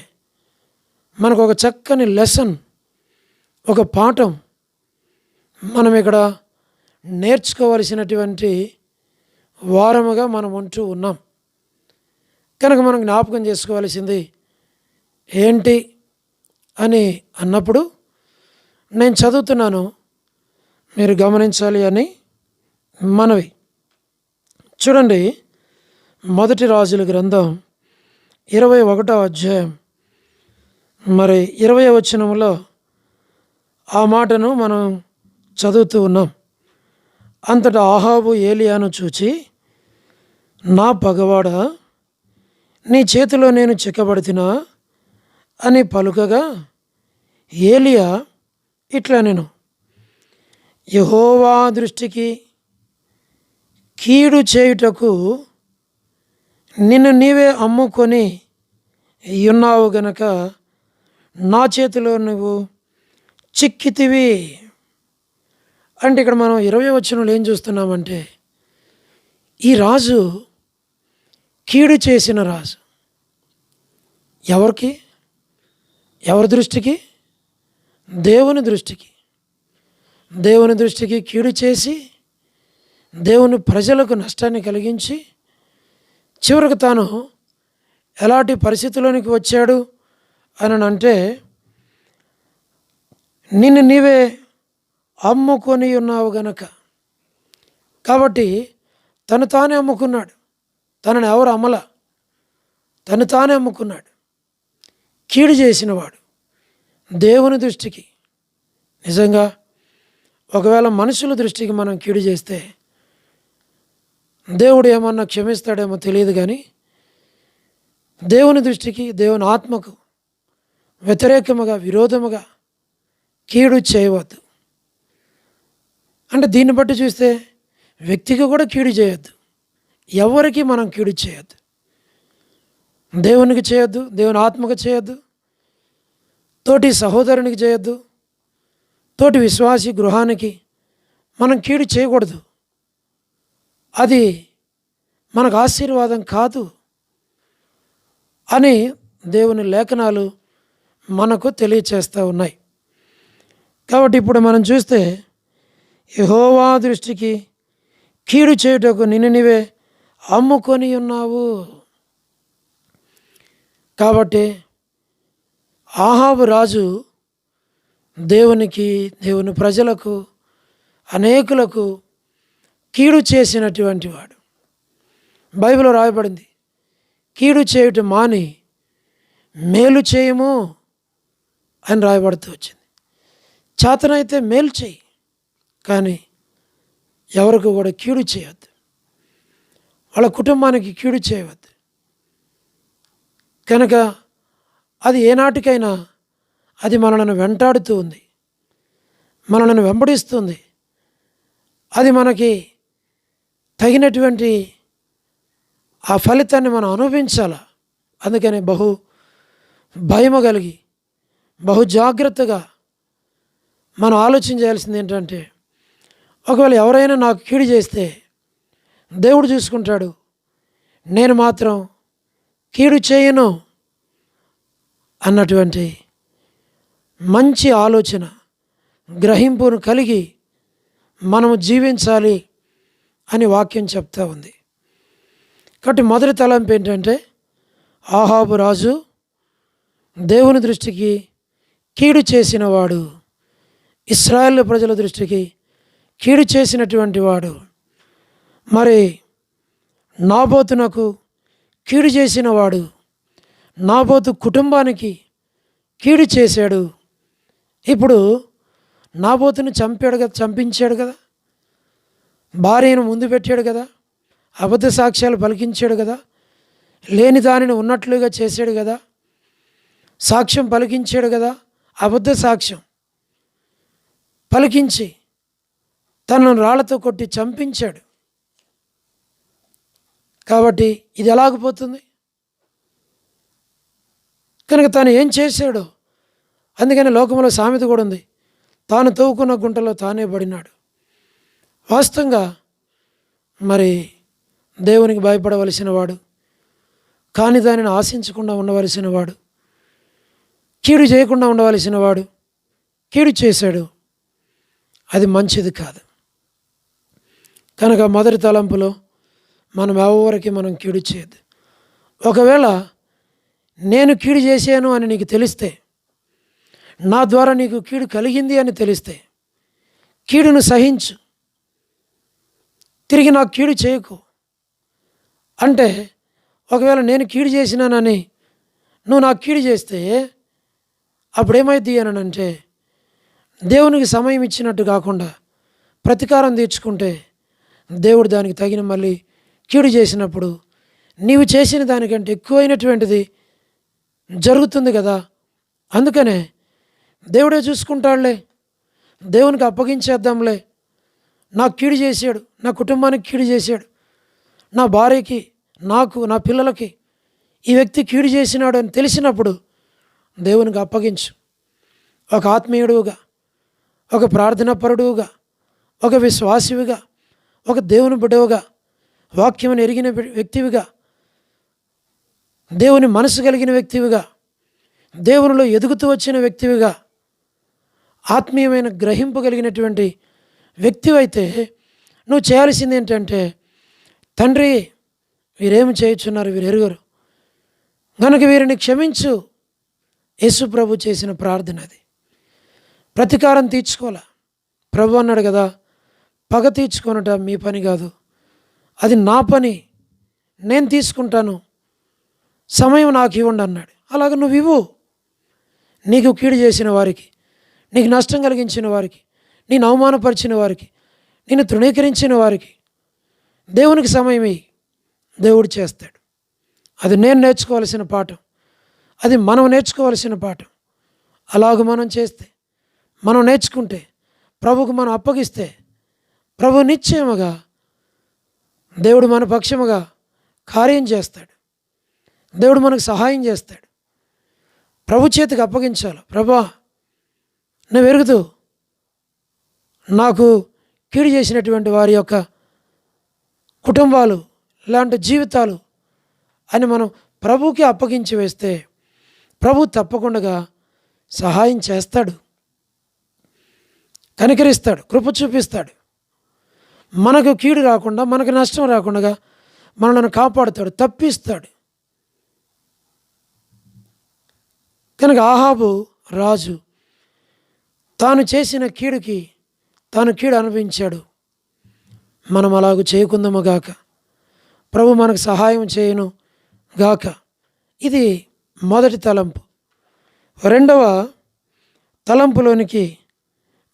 మనకు ఒక చక్కని లెసన్, ఒక పాఠం మనం ఇక్కడ నేర్చుకోవలసినటువంటి వారముగా మనం ఉంటూ ఉన్నాం. కనుక మనం జ్ఞాపకం చేసుకోవాల్సింది ఏంటి అని అన్నప్పుడు నేను చదువుతున్నాను, మీరు గమనించాలి అని మనవి. చూడండి, మొదటి రాజుల గ్రంథం 21వ అధ్యాయం 20వ వచనంలో ఆ మాటను మనం చదువుతూ ఉన్నాం. అంతటా ఆహాబు ఏలియాను చూచి, నా పగవాడ, నీ చేతిలో నేను చిక్కబడితినా అని పలుకగా ఏలియా ఇట్లా నేను యెహోవా దృష్టికి కీడు చేయుటకు నిన్ను నీవే అమ్ముకొని ఉన్నావు గనక నా చేతిలో నువ్వు చిక్కితివి. అంటే ఇక్కడ మనం 20వ వచనంలో ఏం చూస్తున్నామంటే, ఈ రాజు కీడు చేసిన రాజు. ఎవరికి? ఎవరి దృష్టికి? దేవుని దృష్టికి. దేవుని దృష్టికి కీడు చేసి దేవుని ప్రజలకు నష్టాన్ని కలిగించి చివరికి తాను ఎలాంటి పరిస్థితిలోనికి వచ్చాడు అని అంటే, నిన్ను నీవే అమ్ముకొని ఉన్నావు గనక. కాబట్టి తను తానే అమ్ముకున్నాడు. తనని ఎవరు అమ్మల, తను తానే అమ్ముకున్నాడు. కీడు చేసినవాడు దేవుని దృష్టికి. నిజంగా ఒకవేళ మనుషుల దృష్టికి మనం కీడు చేస్తే దేవుడు ఏమన్నా క్షమిస్తాడేమో తెలియదు, కానీ దేవుని దృష్టికి, దేవుని ఆత్మకు వ్యతిరేకముగా, విరోధముగా కీడు చేయవద్దు. అంటే దీన్ని బట్టి చూస్తే వ్యక్తికి కూడా కీడు చేయొద్దు, ఎవరికి మనం కీడు చేయొద్దు. దేవునికి చేయొద్దు, దేవుని ఆత్మకు చేయొద్దు, తోటి సహోదరునికి చేయొద్దు, తోటి విశ్వాసి గృహానికి మనం కీడు చేయకూడదు. అది మనకు ఆశీర్వాదం కాదు అని దేవుని లేఖనాలు మనకు తెలియచేస్తూ ఉన్నాయి. కాబట్టి ఇప్పుడు మనం చూస్తే యెహోవా దృష్టికి కీడు చేయుటకు నిన్ను నీవే అమ్ముకొని ఉన్నావు. కాబట్టి ఆహాబు రాజు దేవునికి, దేవుని ప్రజలకు, అనేకులకు కీడు చేసినటువంటి వాడు. బైబిల్లో రాయబడింది, కీడు చేయుట మాని మేలు చేయము అని రాయబడుతూ వచ్చింది. చేతనైతే మేలు చేయి, కానీ ఎవరికి కూడా కీడు చేయవద్దు, వాళ్ళ కుటుంబానికి కీడు చేయవద్దు. కనుక అది ఏనాటికైనా అది మనల్ని వెంటాడుతూ ఉంది, మనల్ని వెంబడిస్తుంది. అది మనకి తగినటువంటి ఆ ఫలితాన్ని మనం అనుభవించాల. అందుకని బహు భయము కలిగి, బహు జాగ్రత్తగా మనం ఆలోచన చేయాల్సింది ఏంటంటే, ఒకవేళ ఎవరైనా నాకు కీడు చేస్తే దేవుడు చూసుకుంటాడు, నేను మాత్రం కీడు చేయను అన్నటువంటి మంచి ఆలోచన, గ్రహింపును కలిగి మనము జీవించాలి అని వాక్యం చెప్తా ఉంది. కాబట్టి మొదటి తలంపు ఏంటంటే, ఆహాబు రాజు దేవుని దృష్టికి కీడు చేసినవాడు, ఇశ్రాయేలు ప్రజల దృష్టికి కీడు చేసినటువంటి వాడు. మరి నాబోతునకు కీడు చేసినవాడు, నాబోతు కుటుంబానికి కీడు చేశాడు. ఇప్పుడు నాబోతుని చంపించాడు కదా, భార్యను ముందు పెట్టాడు కదా, అబద్ధ సాక్ష్యాలు పలికించాడు కదా, లేని దానిని ఉన్నట్లుగా చేశాడు కదా, సాక్ష్యం పలికించాడు కదా, అబద్ధ సాక్ష్యం పలికించి తనను రాళ్లతో కొట్టి చంపించాడు. కాబట్టి ఇది ఎలాగపోతుంది? కనుక తాను ఏం చేశాడో, అందుకని లోకంలో సామెత కూడా ఉంది, తాను తవ్వుకున్న గుంటలో తానే పడినాడు. వాస్తవంగా మరి దేవునికి భయపడవలసిన వాడు, కాని దానిని ఆశించకుండా ఉండవలసిన వాడు, కీడు చేయకుండా ఉండవలసిన వాడు కీడు చేశాడు. అది మంచిది కాదు. కనుక మొదటి తలంపులో మనం ఎవరికి మనం కీడు చేయద్దు. ఒకవేళ నేను కీడు చేశాను అని నీకు తెలిస్తే, నా ద్వారా నీకు కీడు కలిగింది అని తెలిస్తే, కీడును సహించు, తిరిగి నాకు కీడు చేయకు. అంటే ఒకవేళ నేను కీడు చేసినానని నువ్వు నాకు కీడు చేస్తే అప్పుడేమైంది అని అంటే, దేవునికి సమయం ఇచ్చినట్టు కాకుండా ప్రతీకారం తీర్చుకుంటే దేవుడు దానికి తగిన మళ్ళీ కీడు చేసినప్పుడు నీవు చేసిన దానికంటే ఎక్కువైనటువంటిది జరుగుతుంది కదా. అందుకనే దేవుడే చూసుకుంటాడులే, దేవునికి అప్పగించేద్దాంలే. నాకు కీడు చేశాడు, నా కుటుంబానికి కీడు చేశాడు, నా భార్యకి, నాకు, నా పిల్లలకి ఈ వ్యక్తి కీడు చేసినాడు అని తెలిసినప్పుడు దేవునికి అప్పగించు. ఒక ఆత్మీయుడుగా, ఒక ప్రార్థనాపరుడుగా, ఒక విశ్వాసివిగా, ఒక దేవుని బిడ్డవుగా, వాక్యమును ఎరిగిన వ్యక్తివిగా, దేవుని మనసు కలిగిన వ్యక్తివిగా, దేవునిలో ఎదుగుతూ వచ్చిన వ్యక్తివిగా, ఆత్మీయమైన గ్రహింపు కలిగినటువంటి వ్యక్తివైతే నువ్వు చేయాల్సింది ఏంటంటే, తండ్రి వీరేమి చేయుచున్నారు, వీరు ఎరుగరు గనుక వీరిని క్షమించు. యేసు ప్రభు చేసిన ప్రార్థన అది. ప్రతీకారం తీర్చుకోలే. ప్రభు అన్నాడు కదా, పగ తీర్చుకొనుట మీ పని కాదు, అది నా పని, నేను తీసుకుంటాను, సమయం నాకు ఇవ్వండి అన్నాడు. అలాగ నువ్వు ఇవ్వు. నీకు కీడు చేసిన వారికి, నీకు నష్టం కలిగించిన వారికి, నేను అవమానపరిచిన వారికి, నేను తృణీకరించిన వారికి దేవునికి సమయం ఇయ్యి, దేవుడు చేస్తాడు. అది నేను నేర్చుకోవాల్సిన పాఠం, అది మనం నేర్చుకోవాల్సిన పాఠం. అలాగ మనం చేస్తే, మనం నేర్చుకుంటే, ప్రభువుకు మనం అప్పగిస్తే, ప్రభు నిశ్చయముగా దేవుడు మన పక్షముగా కార్యం చేస్తాడు. దేవుడు మనకు సహాయం చేస్తాడు. ప్రభు చేతికి అప్పగించాలి. ప్రభా, నువ్వు ఎరుగుతూ నాకు కీడు చేసినటువంటి వారి యొక్క కుటుంబాలు, ఇలాంటి జీవితాలు అని మనం ప్రభువుకి అప్పగించి వేస్తే ప్రభు తప్పకుండా సహాయం చేస్తాడు, కనికరిస్తాడు, కృప చూపిస్తాడు. మనకు కీడు రాకుండా, మనకు నష్టం రాకుండా మనల్ని కాపాడుతాడు, తప్పిస్తాడు. కనుక ఆహాబు రాజు తాను చేసిన కీడుకి తాను కీడు అనుభవించాడు. మనం అలాగూ చేయకుందాము గాక. ప్రభు మనకు సహాయం చేయను గాక. ఇది మొదటి తలంపు. రెండవ తలంపులోనికి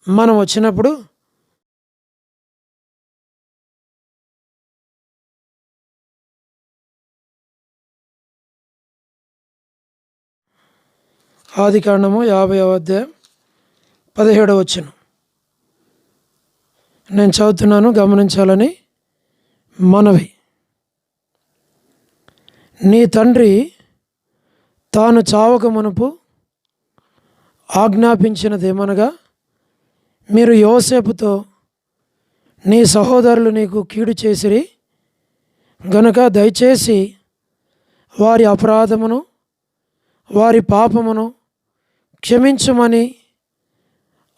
మనం వచ్చినప్పుడు ఆదికాండము 50వ అధ్యాయం 17వ వచనం నేను చదువుతున్నాను, గమనించాలని మనవి. నీ తండ్రి తాను చావక మునుపు ఆజ్ఞాపించినదేమనగా, మీరు యోసేపుతో నీ సహోదరులు నీకు కీడు చేసిరి గనుక దయచేసి వారి అపరాధమును వారి పాపమును క్షమించమని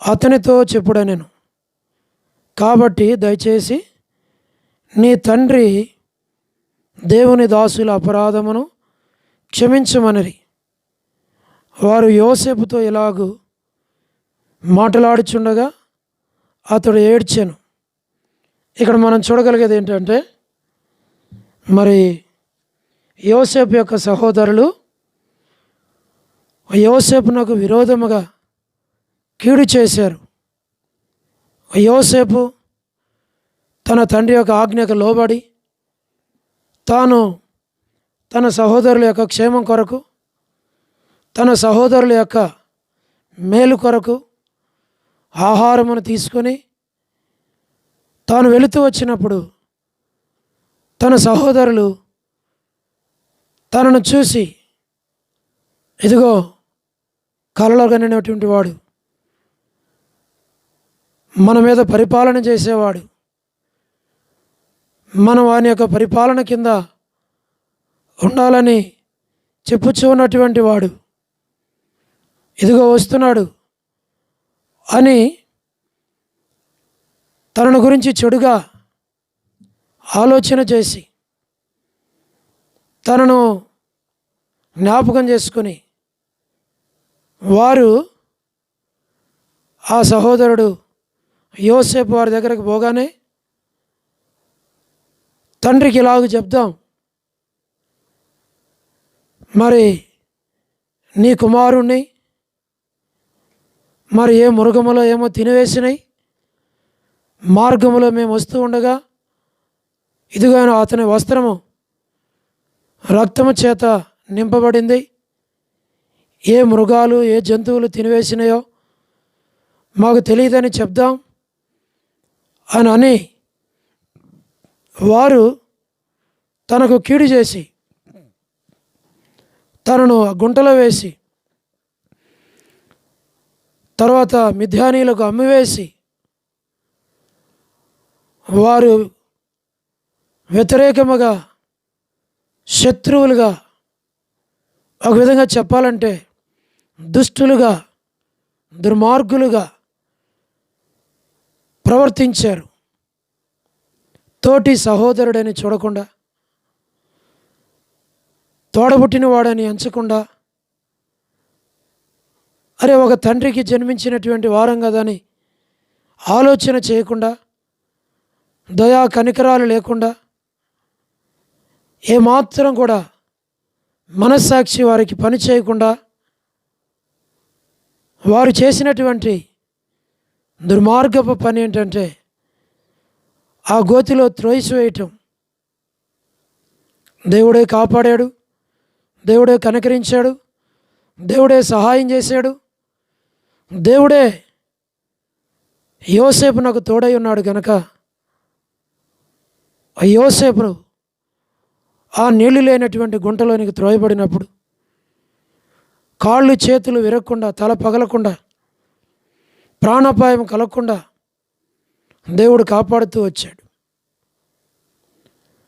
అతనితో చెప్పుడనెను. కాబట్టి దయచేసి నీ తండ్రి దేవుని దాసుల అపరాధమును క్షమించమనిరి. వారు యోసేపుతో ఇలాగూ మాట్లాడుచుండగా అతడు ఏడ్చెను. ఇక్కడ మనం చూడగలిగేది ఏంటంటే, మరి యోసేపు యొక్క సహోదరులు యోసేపునకు విరోధముగా కీడు చేశారు. యోసేపు తన తండ్రి యొక్క ఆజ్ఞకు లోబడి తాను తన సహోదరుల యొక్క క్షేమం కొరకు, తన సహోదరుల యొక్క మేలు కొరకు ఆహారమును తీసుకొని తాను వెళుతూ వచ్చినప్పుడు తన సహోదరులు తనను చూసి, ఇదిగో కలలో కనినటువంటి వాడు, మన మీద పరిపాలన చేసేవాడు, మనం వాని యొక్క పరిపాలన కింద ఉండాలని చెప్పుచూ ఉన్నటువంటి వాడు ఇదిగో వస్తున్నాడు అని తనను గురించి చెడుగా ఆలోచన చేసి తనను జ్ఞాపకం చేసుకుని వారు ఆ సహోదరుడు యోసేపు వారి దగ్గరకు పోగానే, తండ్రికి ఇలాగ చెప్దాం, మరి నీ కుమారుణ్ణి మరి ఏ మృగములో ఏమో తినివేసినాయి, మార్గములో మేము వస్తూ ఉండగా ఇదిగో అతని వస్త్రము రక్తము చేత నింపబడింది, ఏ మృగాలు ఏ జంతువులు తినివేసినాయో మాకు తెలియదని చెప్దాం అని వారు తనకు కీడు చేసి తనను ఆ గుంటలో వేసి తర్వాత మిద్యానీయులకు అమ్మివేసి వారు వ్యతిరేకముగా శత్రువులుగా, ఒక విధంగా చెప్పాలంటే దుష్టులుగా దుర్మార్గులుగా ప్రవర్తించారు. తోటి సహోదరుడని చూడకుండా, తోడబుట్టిన వాడని ఎంచకుండా, అరే ఒక తండ్రికి జన్మించినటువంటి వారం కదని ఆలోచన చేయకుండా, దయా కనికరాలు లేకుండా, ఏమాత్రం కూడా మనస్సాక్షి వారికి పని చేయకుండా వారు చేసినటువంటి దుర్మార్గపు పని ఏంటంటే ఆ గోతిలో త్రోసివేయటం. దేవుడే కాపాడాడు, దేవుడే కనికరించాడు, దేవుడే సహాయం చేశాడు, దేవుడే యోసేపు నాకు తోడై ఉన్నాడు కనుక ఆ యోసేపును ఆ నీళ్లు లేనటువంటి గుంటలోనికి త్రోయబడినప్పుడు కాళ్ళు చేతులు విరగకుండా, తల పగలకుండా, ప్రాణాపాయం కలగకుండా దేవుడు కాపాడుతూ వచ్చాడు.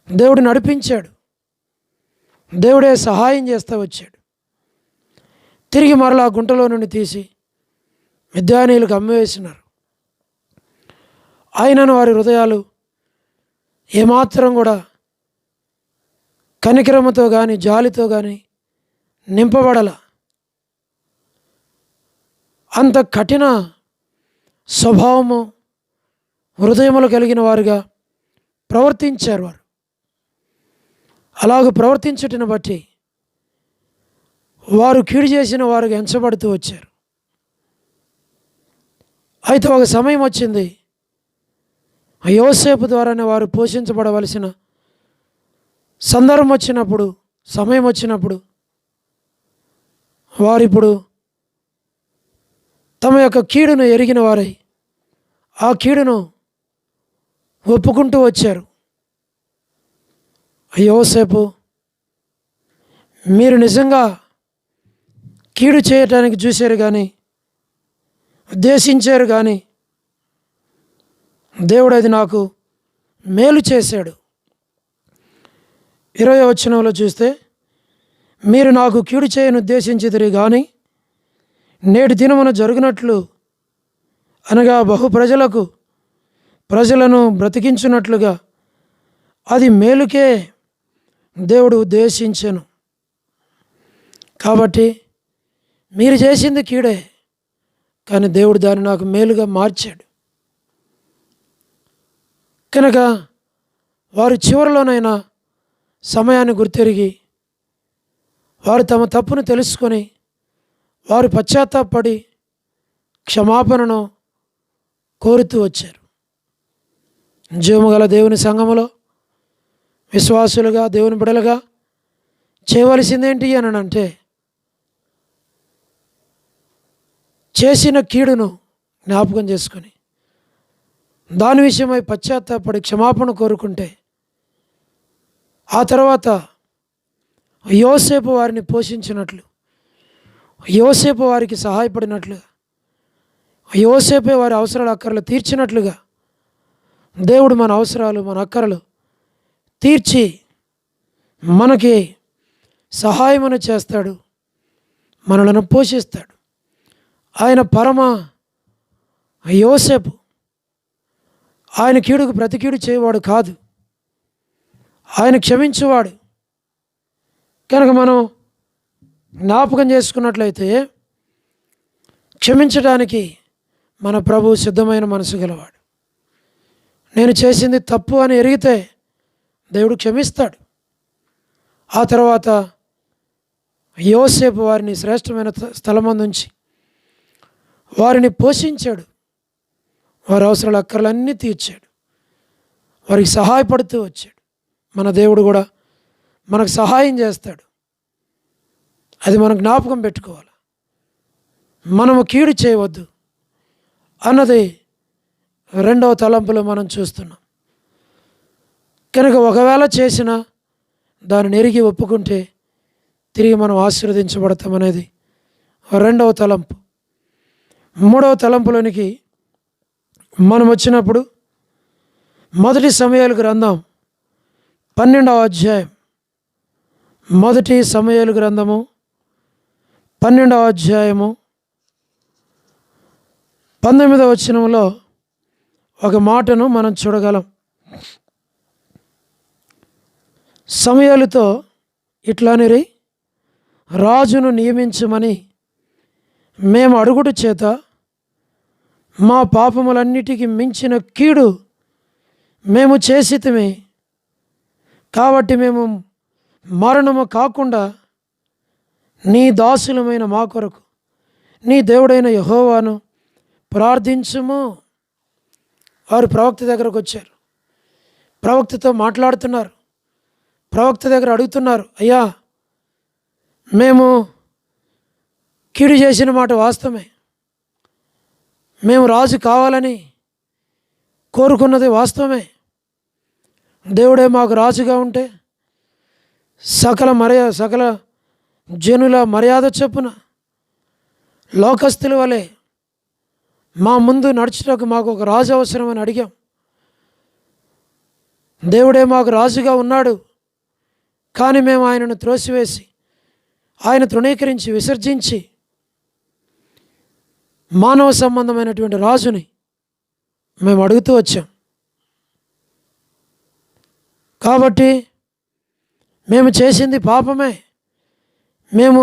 దేవుడు నడిపించాడు, దేవుడే సహాయం చేస్తూ వచ్చాడు. తిరిగి మరలా గుంటలో నుండి తీసి మిద్యానీయులకు అమ్మివేసినారు. ఆయనను వారి హృదయాలు ఏమాత్రం కూడా కనికరముతో కానీ జాలితో కానీ నింపబడల. అంత కఠిన స్వభావము హృదయములు కలిగిన వారుగా ప్రవర్తించారు వారు. అలాగ ప్రవర్తించుటను బట్టి వారు కీడు చేసిన వారుగా ఎంచబడుతూ వచ్చారు. అయితే ఒక సమయం వచ్చింది, యోసేపు ద్వారానే వారు పోషించబడవలసిన సందర్భం వచ్చినప్పుడు, సమయం వచ్చినప్పుడు వారిప్పుడు తమ యొక్క కీడును ఎరిగిన వారై ఆ కీడును ఒప్పుకుంటూ వచ్చారు. యోసేపు, మీరు నిజంగా కీడు చేయటానికి చూశారు కానీ, ఉద్దేశించారు కానీ దేవుడు అది నాకు మేలు చేశాడు. 20వ వచనంలో చూస్తే, మీరు నాకు కీడు చేయని ఉద్దేశించిదిరి కానీ నేటి దినమున జరుగునట్లు అనగా ప్రజలను బ్రతికించున్నట్లుగా అది మేలుకే దేవుడు ఉద్దేశించెను. కాబట్టి మీరు చేసింది కీడే, కానీ దేవుడు దాన్ని నాకు మేలుగా మార్చాడు. కనుక వారు చివరిలోనైనా సమయాన్ని గుర్తెరిగి వారు తమ తప్పును తెలుసుకొని వారు పశ్చాత్తాపడి క్షమాపణను కోరుతూ వచ్చారు. జీవము గల దేవుని సంఘములో విశ్వాసులుగా, దేవుని బిడలుగా చేయవలసిందేంటి అని అంటే, చేసిన కీడును జ్ఞాపకం చేసుకొని దాని విషయమై పశ్చాత్తాపడి క్షమాపణ కోరుకుంటే ఆ తర్వాత యోసేపు వారిని పోషించినట్లు, యోసేపు వారికి సహాయపడినట్లుగా, యోసేపే వారి అవసరాలు అక్కర్లు తీర్చినట్లుగా దేవుడు మన అవసరాలు మన అక్కరలు తీర్చి మనకి సహాయమును చేస్తాడు, మనలను పోషిస్తాడు. ఆయన పరమ యోసేపు. ఆయన కీడుకు ప్రతి కీడు చేయవాడు కాదు, ఆయన క్షమించేవాడు. కనుక మనం జ్ఞాపకం చేసుకున్నట్లయితే క్షమించడానికి మన ప్రభు సిద్ధమైన మనసు గలవాడు. నేను చేసింది తప్పు అని ఎరిగితే దేవుడు క్షమిస్తాడు. ఆ తర్వాత యోసేపు వారిని శ్రేష్టమైన స్థలమందుంచి వారిని పోషించాడు, వారి అవసరాల అక్కర్లన్నీ తీర్చాడు, వారికి సహాయపడుతూ వచ్చాడు. మన దేవుడు కూడా మనకు సహాయం చేస్తాడు. అది మనం జ్ఞాపకం పెట్టుకోవాలి. మనము కీడు చేయవద్దు అన్నది రెండవ తలంపులో మనం చూస్తున్నాం. కనుక ఒకవేళ చేసినా దానిని ఎరిగి ఒప్పుకుంటే తిరిగి మనం ఆశీర్వదించబడతామనేది రెండవ తలంపు. మూడవ తలంపులోనికి మనం వచ్చినప్పుడు మొదటి సమూయేలు గ్రంథం 12వ అధ్యాయం, మొదటి సమూయేలు గ్రంథము 12వ అధ్యాయము 19వ వచనంలో ఒక మాటను మనం చూడగలం. సమూయేలుతో ఇట్లానిరి, రాజును నియమించమని మేము అడుగుట చేత మా పాపములన్నిటికీ మించిన కీడు మేము చేసితిమి. కాబట్టి మేము మరణము కాకుండా నీ దాసులమైన మా కొరకు నీ దేవుడైన యెహోవాను ప్రార్థించుము. వారు ప్రవక్త దగ్గరకు వచ్చారు, ప్రవక్తతో మాట్లాడుతున్నారు. ప్రవక్త దగ్గర అడుగుతున్నారు, అయ్యా మేము కీడు చేసిన మాట వాస్తవమే, మేము రాజు కావాలని కోరుకున్నది వాస్తవమే. దేవుడే మాకు రాజుగా ఉంటే సకల జనుల మర్యాద చొప్పున లోకస్తుల వలె మా ముందు నడుచుటకు మాకు ఒక రాజు అవసరమని అడిగాం. దేవుడే మాకు రాజుగా ఉన్నాడు, కానీ మేము ఆయనను త్రోసివేసి ఆయన తృణీకరించి విసర్జించి మానవ సంబంధమైనటువంటి రాజుని మేము అడుగుతూ వచ్చాం. కాబట్టి మేము చేసింది పాపమే, మేము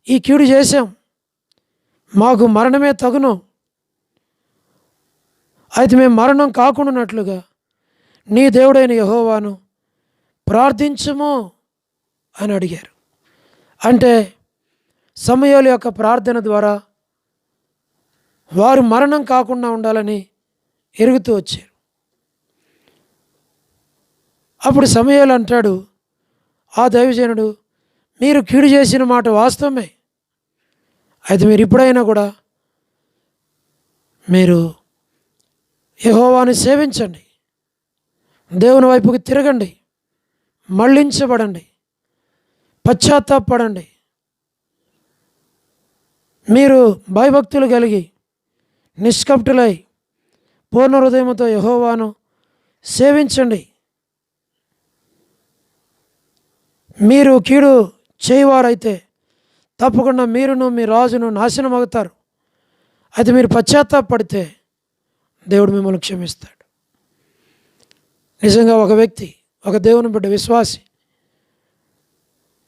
ఈ కీడు చేశాం, మాకు మరణమే తగును. అయితే మేము మరణం కాకుండానట్లుగా నీ దేవుడైన యెహోవాను ప్రార్థించుము అని అడిగారు. అంటే సమూయేలు యొక్క ప్రార్థన ద్వారా వారు మరణం కాకుండా ఉండాలని ఎరుగుతూ వచ్చారు. అప్పుడు సమూయేలు అంటాడు, ఆ దైవజనుడు, మీరు కీడు చేసిన మాట వాస్తవమే, అయితే మీరు ఇప్పుడైనా కూడా మీరు యెహోవాను సేవించండి, దేవుని వైపుకి తిరగండి, మళ్ళించబడండి, పశ్చాత్తాపడండి. మీరు భయభక్తులు కలిగి నిష్కపటులై పూర్ణ హృదయంతో యెహోవాను సేవించండి. మీరు కీడు చేయవారైతే తప్పకుండా మీరును మీ రాజును నాశనం అవుతారు. అయితే మీరు పశ్చాత్తాపడితే దేవుడు మిమ్మల్ని క్షమిస్తాడు. నిజంగా ఒక వ్యక్తి, ఒక దేవుని బిడ్డ విశ్వాసి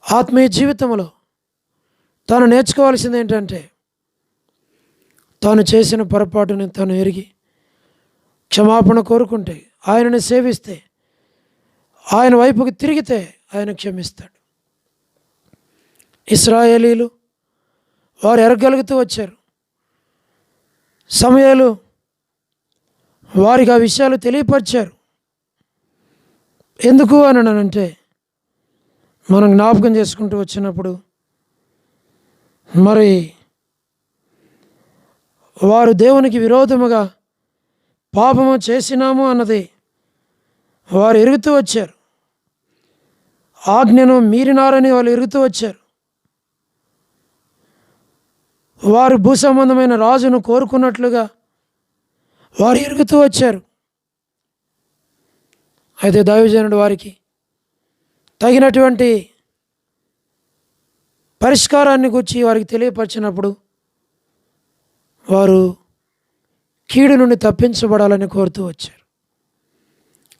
ఆత్మీయ జీవితంలో తాను నేర్చుకోవాల్సింది ఏంటంటే, తాను చేసిన పొరపాటుని తాను ఎరిగి క్షమాపణ కోరుకుంటే, ఆయనని సేవిస్తే, ఆయన వైపుకి తిరిగితే ఆయన క్షమిస్తాడు. ఇశ్రాయేలీలు వారు ఎరగలుగుతూ వచ్చారు. సమూయేలు వారికి ఆ విషయాలు తెలియపరిచారు. ఎందుకు అని అంటే, మనం జ్ఞాపకం చేసుకుంటూ వచ్చినప్పుడు మరి వారు దేవునికి విరోధముగా పాపము చేసినాము అన్నది వారు ఎరుగుతూ వచ్చారు. ఆజ్ఞను మీరినారని వాళ్ళు ఎరుగుతూ వచ్చారు. వారు భూసంబంధమైన రాజును కోరుకున్నట్లుగా వారు ఎరుగుతూ వచ్చారు. అయితే దైవజనుడు వారికి తగినటువంటి పరిష్కారాన్ని గురించి వారికి తెలియపరిచినప్పుడు వారు కీడు నుండి తప్పించబడాలని కోరుతూ వచ్చారు.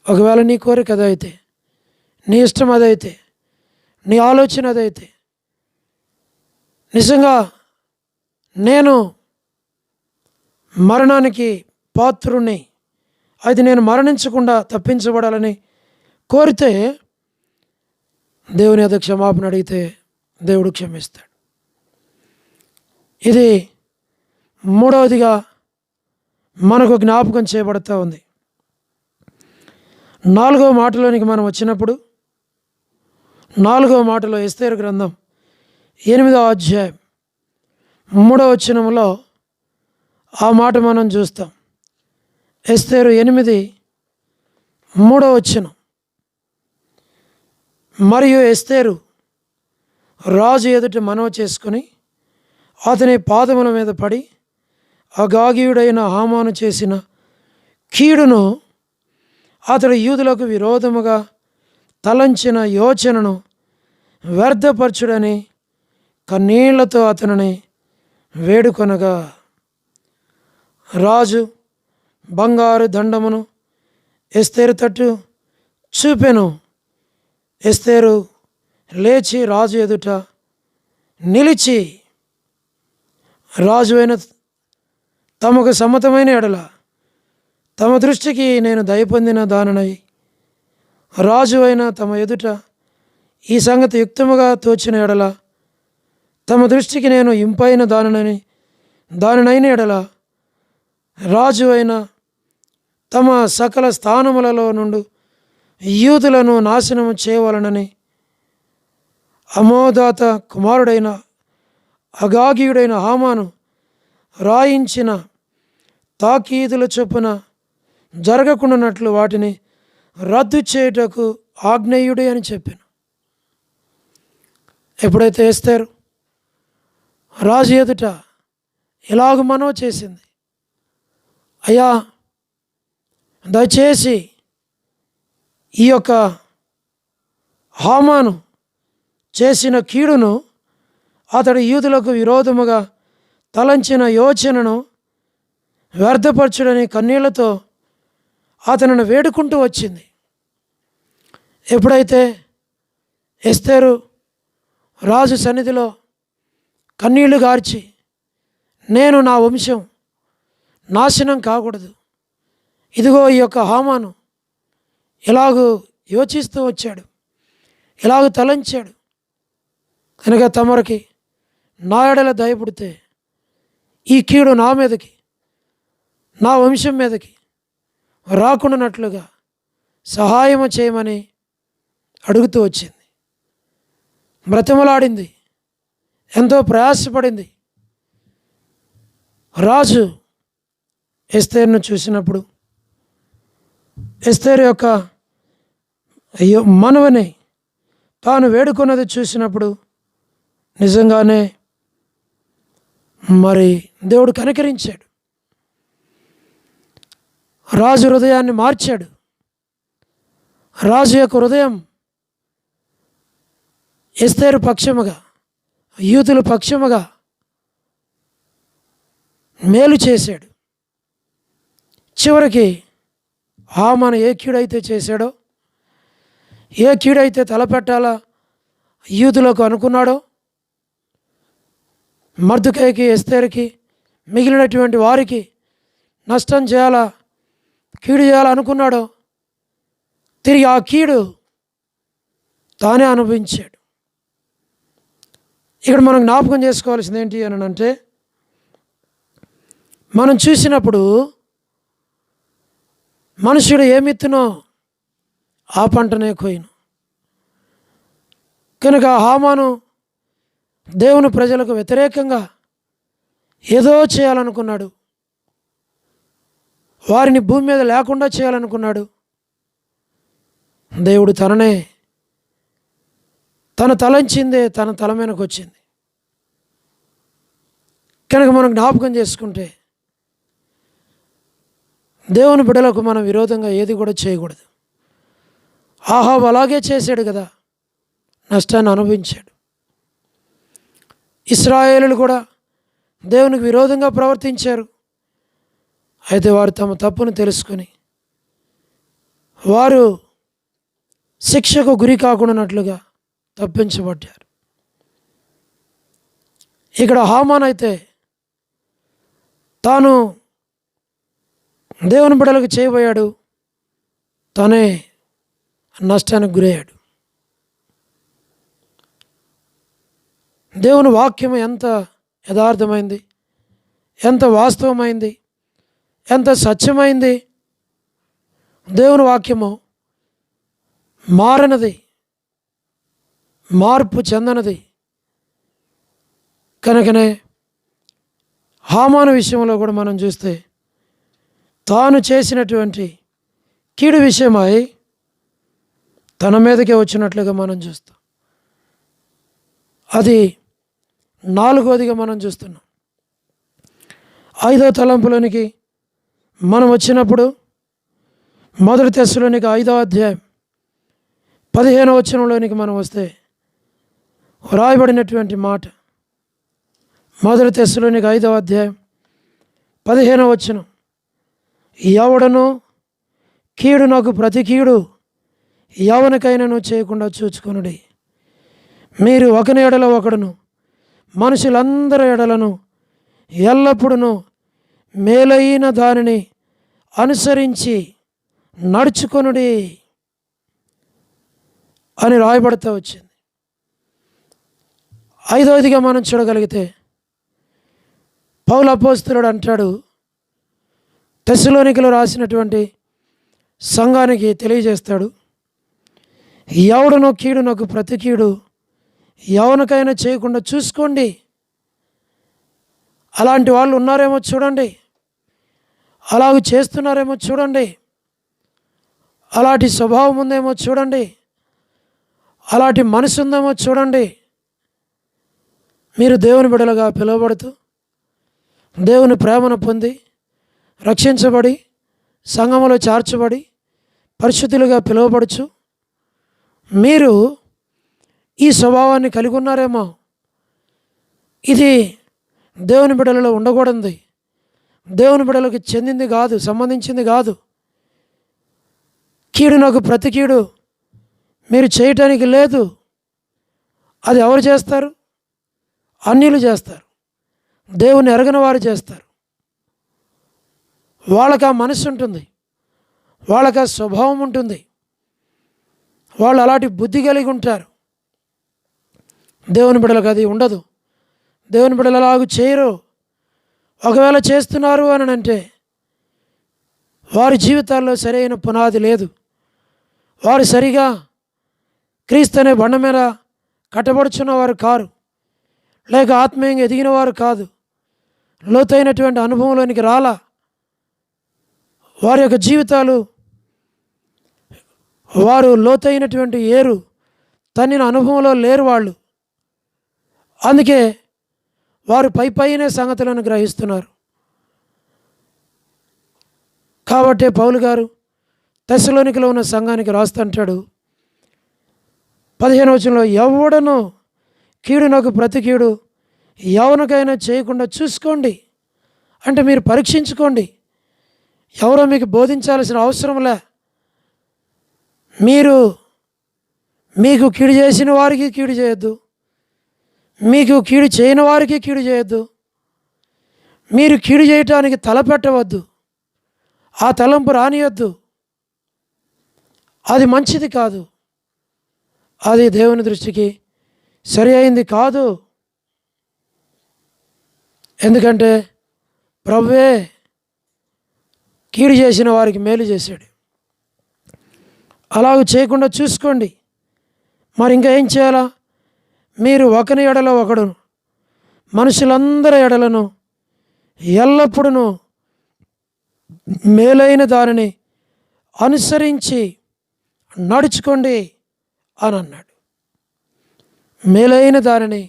ఒకవేళ నీ కోరిక అదైతే, నీ ఇష్టం అదైతే, నీ ఆలోచన అదైతే, నిజంగా నేను మరణానికి పాత్రుణ్ణి, అయితే నేను మరణించకుండా తప్పించబడాలని కోరితే దేవుని యొద్ద క్షమాపణ అడిగితే దేవుడు క్షమిస్తాడు. ఇది మూడవదిగా మనకు జ్ఞాపకం చేయబడుతూ ఉంది. 4వ మాటలోనికి మనం వచ్చినప్పుడు 4వ మాటలో ఎస్తేరు గ్రంథం 8వ అధ్యాయం 3వ వచనంలో ఆ మాట మనం చూస్తాం. ఎస్తేరు 8, 3వ వచనం. మరియు ఎస్తేరు రాజు ఎదుట మనవి చేసుకుని అతని పాదముల మీద పడి అగాగీయుడైన హామాను చేసిన కీడును, అతడు యూదులకు విరోధముగా తలంచిన యోచనను వ్యర్థపరచుడని కన్నీళ్లతో అతనిని వేడుకొనగా, రాజు బంగారు దండమును ఎస్తేరు తట్టు చూపెను. ఎస్తేరు లేచి రాజు ఎదుట నిలిచి, రాజు అయిన తమకు సమ్మతమైన ఎడల తమ దృష్టికి నేను దయపొందిన దానినై రాజు అయిన తమ ఎదుట ఈ సంగతి యుక్తముగా తోచిన ఎడల తమ దృష్టికి నేను ఇంపైన దానినైన ఎడల రాజు అయిన తమ సకల స్థానములలో నుండి యూదులను నాశనము చేయవలనని అమోదాత కుమారుడైన అగాగీయుడైన హామాను రాయించిన తాకీదుల చొప్పున జరగకుండానట్లు వాటిని రద్దు చేయుటకు ఆజ్ఞేయుడే అని చెప్పాను. ఎప్పుడైతే ఎస్తేరు రాజు ఎదుట ఇలాగ మనవి చేసింది, అయ్యా దయచేసి ఈ యొక్క హామాను చేసిన కీడును, అతడు యూదులకు విరోధముగా తలంచిన యోచనను వ్యర్థపరచుడని కన్నీళ్లతో అతనిని వేడుకుంటూ వచ్చింది. ఎప్పుడైతే ఎస్తేరు రాజు సన్నిధిలో కన్నీళ్లు గార్చి, నేను నా వంశం నాశనం కాకూడదు, ఇదిగో ఈ యొక్క హామాను ఇలాగూ యోచిస్తూ వచ్చాడు, ఇలాగ తలంచాడు కనుక తమరికి నా ఎడల దయపుడితే ఈ కీడు నా మీదకి, నా వంశం మీదకి రాకుండానట్లుగా సహాయము చేయమని అడుగుతూ వచ్చింది. బ్రతిమలాడింది, ఎంతో ప్రయాసపడింది. రాజు ఎస్తేరును చూసినప్పుడు, ఎస్తేరు యొక్క మనవని తాను వేడుకున్నది చూసినప్పుడు నిజంగానే మరి దేవుడు కనికరించాడు. రాజు హృదయాన్ని మార్చాడు. రాజు యొక్క హృదయం ఎస్తేరు పక్షముగా, యూదుల పక్షముగా మేలు చేశాడు. చివరికి హామాను ఏ కీడైతే చేశాడో, ఏ కీడైతే తలపెట్టాలా యూదులకు అనుకున్నాడో, మర్దుకైకి, ఎస్తేరుకి, మిగిలినటువంటి వారికి నష్టం చేయాలా, కీడు చేయాలనుకున్నాడో, తిరిగి ఆ కీడు తానే అనుభవించాడు. ఇక్కడ మనం జ్ఞాపకం చేసుకోవాల్సింది ఏంటి అని అంటే, మనం చూసినప్పుడు మనుషుడు ఏమిత్తునో ఆ పంటనే కోయిను. కనుక హామాను దేవుని ప్రజలకు వ్యతిరేకంగా ఏదో చేయాలనుకున్నాడు, వారిని భూమి మీద లేకుండా చేయాలనుకున్నాడు. దేవుడు తన తలంచిందే తన తల మీదకి వచ్చింది. కనుక మనం జ్ఞాపకం చేసుకుంటే దేవుని బిడ్డలకు మనం విరోధంగా ఏది కూడా చేయకూడదు. ఆహాబు అలాగే చేశాడు కదా, నష్టాన్ని అనుభవించాడు. ఇశ్రాయేలులు కూడా దేవునికి విరోధంగా ప్రవర్తించారు. అయితే వారు తమ తప్పును తెలుసుకొని వారు శిక్షకు గురి కాకుండానట్లుగా తప్పించబడ్డారు. ఇక్కడ హామాన్ అయితే తాను దేవుని బిడ్డలకు చేయబోయాడు, తనే నష్టానికి గురయ్యాడు. దేవుని వాక్యం ఎంత యథార్థమైంది, ఎంత వాస్తవమైంది, ఎంత సత్యమైంది. దేవుని వాక్యము మారనది. మార్పు చెందనది. కనుకనే హామాను విషయంలో కూడా మనం చూస్తే తాను చేసినటువంటి కీడు విషయమై తన మీదకే వచ్చినట్లుగా మనం చూస్తాం. అది 4వదిగా మనం చూస్తున్నాం. 5వ తలంపులోనికి మనం వచ్చినప్పుడు 1 తెస్సలోనిక 5వ అధ్యాయం 15వ వచనంలోనికి మనం వస్తే వ్రాయబడినటువంటి మాట, 1 తెస్సలోనిక 5వ అధ్యాయం 15వ వచనం, ఎవడను కీడునకు ప్రతి కీడు ఎవరికైనాను చేయకుండా చూచుకొనుడి. మీరు ఒకని ఎడల ఒకడును మనుషులందరి ఎడలను ఎల్లప్పుడూ మేలైన దానిని అనుసరించి నడుచుకొనుడి అని రాయబడుతూ వచ్చింది. 5వదిగా మనం చూడగలిగితే పౌలు అపోస్తలుడు అంటాడు, తెస్సలోనికలో రాసినటువంటి సంఘానికి తెలియజేస్తాడు, ఎవడునో కీడునకు ప్రతి కీడు ఎవరికైనా చేయకుండా చూసుకోండి. అలాంటి వాళ్ళు ఉన్నారేమో చూడండి, అలాగ చేస్తున్నారేమో చూడండి, అలాంటి స్వభావం ఉందేమో చూడండి, అలాంటి మనసు ఉందేమో చూడండి. మీరు దేవుని బిడ్డలుగా పిలువబడుతూ దేవుని ప్రేమను పొంది రక్షించబడి సంఘములో చేర్చబడి పరిశుద్ధులుగా పిలువబడుచు మీరు ఈ స్వభావాన్ని కలిగి ఉన్నారేమో. ఇది దేవుని బిడ్డలలో ఉండకూడదు, దేవుని బిడ్డలకు చెందింది కాదు, సంబంధించింది కాదు. కీడునకు ప్రతి కీడు మీరు చేయటానికి లేదు. అది ఎవరు చేస్తారు? అన్యులు చేస్తారు, దేవుని ఎరగని వారు చేస్తారు. వాళ్ళకి ఆ మనసు ఉంటుంది, వాళ్ళకి ఆ స్వభావం ఉంటుంది, వాళ్ళు అలాంటి బుద్ధి కలిగి ఉంటారు. దేవుని బిడ్డలకు అది ఉండదు. దేవుని బిడ్డలు అలాగూ చేయరు. ఒకవేళ చేస్తున్నారు అని అంటే వారి జీవితాల్లో సరైన పునాది లేదు. వారు సరిగా క్రీస్తు అనే బండ మీద కట్టబడుచున్న వారు కారు, లేక ఆత్మీయంగా ఎదిగిన వారు కాదు, లోతైనటువంటి అనుభవంలోనికి రాలా. వారి యొక్క జీవితాలు, వారు లోతైనటువంటి ఏరు తన్నిన అనుభవంలో లేరు వాళ్ళు. అందుకే వారు పైనే సంగతులను గ్రహిస్తున్నారు. కాబట్టే పౌలు గారు తెస్సలోనికలో ఉన్న సంఘానికి రాస్తుంటాడు 15వ వచనంలో, ఎవడను కీడునకు ప్రతి కీడు ఎవరికైనా చేయకుండా చూసుకోండి. అంటే మీరు పరీక్షించుకోండి. ఎవరో మీకు బోధించాల్సిన అవసరంలే. మీకు కీడు చేసిన వారికి కీడు చేయొద్దు, మీకు కీడు చేయని వారికి కీడు చేయొద్దు. మీరు కీడు చేయటానికి తలపెట్టవద్దు, ఆ తలంపు రానియొద్దు. అది మంచిది కాదు, అది దేవుని దృష్టికి సరి అయింది కాదు. ఎందుకంటే ప్రభువే కీడు చేసిన వారికి మేలు చేశాడు. అలాగ చేయకుండా చూసుకోండి. మరి ఇంకా ఏం చేయాలా? మీరు ఒకని ఎడల ఒకడు మనుషులందరి ఎడలను ఎల్లప్పుడూ మేలైన దానిని అనుసరించి నడుచుకోండి అని అన్నాడు. మేలైన దానిని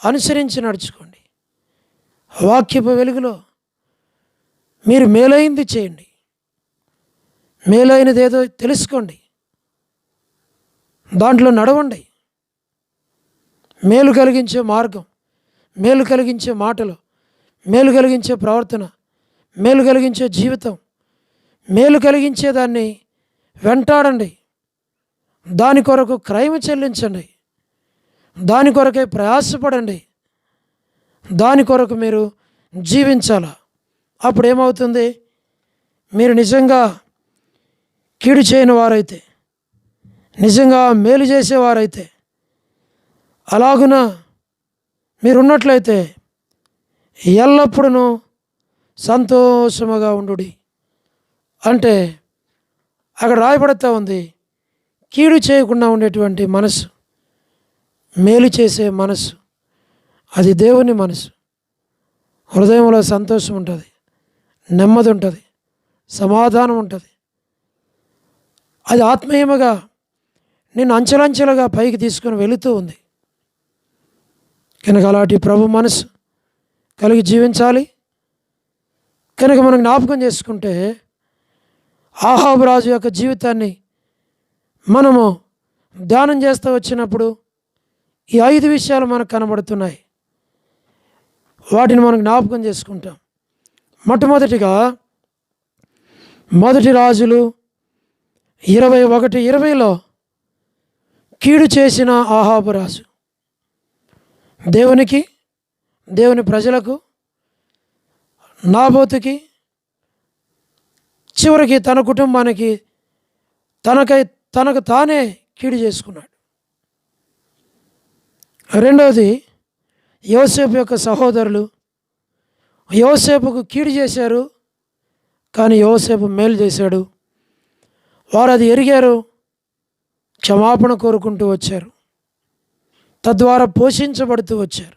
అనుసరించి నడుచుకోండి. వాక్యపు వెలుగులో మీరు మేలైంది చేయండి, మేలైనది ఏదో తెలుసుకోండి, దాంట్లో నడవండి. మేలు కలిగించే మార్గం, మేలు కలిగించే మాటలు, మేలు కలిగించే ప్రవర్తన, మేలు కలిగించే జీవితం, మేలు కలిగించే దాన్ని వెంటాడండి. దాని కొరకు క్రయం చెల్లించండి, దాని కొరకే ప్రయాసపడండి, దాని కొరకు మీరు జీవించాలా. అప్పుడు ఏమవుతుంది? మీరు నిజంగా కీడు చేయని వారైతే, నిజంగా మేలు చేసేవారైతే, అలాగున మీరున్నట్లయితే ఎల్లప్పుడూ సంతోషముగా ఉండుడి. అంటే అక్కడ రాయబడుతూ ఉంది, కీడు చేయకుండా ఉండేటువంటి మనసు, మేలు చేసే మనసు, అది దేవుని మనసు. హృదయంలో సంతోషం ఉంటుంది, నెమ్మది ఉంటుంది, సమాధానం ఉంటుంది. అది ఆత్మీయముగా నిన్ను అంచెలంచెలుగా పైకి తీసుకొని వెళుతూ ఉంది. కనుక అలాంటి ప్రభు మనసు కలిగి జీవించాలి. కనుక మనం జ్ఞాపకం చేసుకుంటే ఆహాబు రాజు యొక్క జీవితాన్ని మనము ధ్యానం చేస్తూ వచ్చినప్పుడు ఈ 5 విషయాలు మనకు కనబడుతున్నాయి. వాటిని మనం జ్ఞాపకం చేసుకుంటాం. మొట్టమొదటిగా మొదటి రాజులు 21:20లో కీడు చేసిన ఆహాబు రాజు దేవునికి, దేవుని ప్రజలకు, నాబోతుకి, చివరికి తన కుటుంబానికి తనకు తానే కీడు చేసుకున్నాడు. రెండవది, యోసేపు యొక్క సహోదరులు యోసేపుకు కీడు చేశారు, కానీ యోసేపు మేలు చేశాడు. వారు అది ఎరిగారు, క్షమాపణ కోరుకుంటూ వచ్చారు, తద్వారా పోషించబడుతూ వచ్చారు.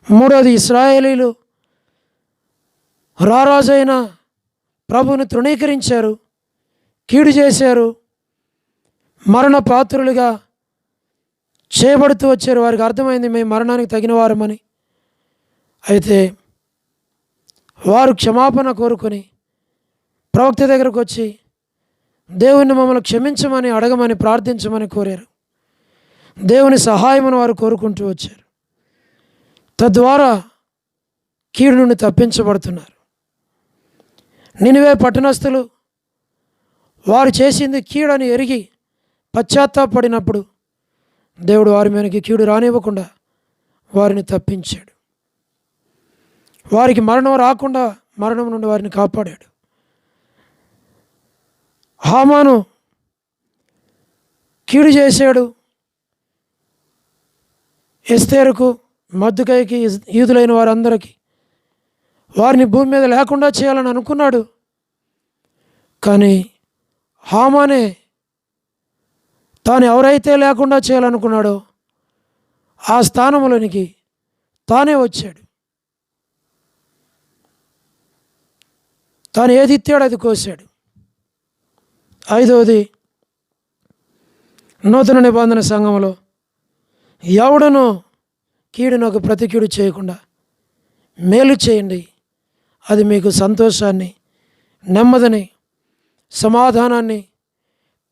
మూడవది, ఇశ్రాయేలీలు రారాజైన ప్రభువుని తృణీకరించారు, కీడు చేశారు, మరణ పాత్రులుగా చేయబడుతూ వచ్చారు. వారికి అర్థమైంది మేము మరణానికి తగిన వారమని. అయితే వారు క్షమాపణ కోరుకొని ప్రవక్త దగ్గరకు వచ్చి దేవుని మమ్మల్ని క్షమించమని, అడగమని, ప్రార్థించమని కోరారు. దేవుని సహాయమును వారు కోరుకుంటూ వచ్చారు. తద్వారా కీడు నుండి తప్పించబడుతున్నారు. నినివే పట్టణస్థులు వారు చేసింది కీడని ఎరిగి పశ్చాత్తాపడినప్పుడు దేవుడు వారి మీదకి కీడు రానివ్వకుండా వారిని తప్పించాడు. వారికి మరణం రాకుండా మరణం నుండి వారిని కాపాడాడు. హామాను కీడు చేశాడు. ఎస్తేరుకు, మర్దెకైకి, యూదులైన వారందరికీ వారిని భూమి మీద లేకుండా చేయాలని అనుకున్నాడు. కానీ హామానే తాను ఎవరైతే లేకుండా చేయాలనుకున్నాడో ఆ స్థానంలోనికి తానే వచ్చాడు. తాను ఏది ఇత్తాడో అది కోసాడు. ఐదవది, నూతన నిబంధన సంఘంలో ఎవడను కీడునొక ప్రతి కీడు చేయకుండా మేలు చేయండి, అది మీకు సంతోషాన్ని, నెమ్మదిని, సమాధానాన్ని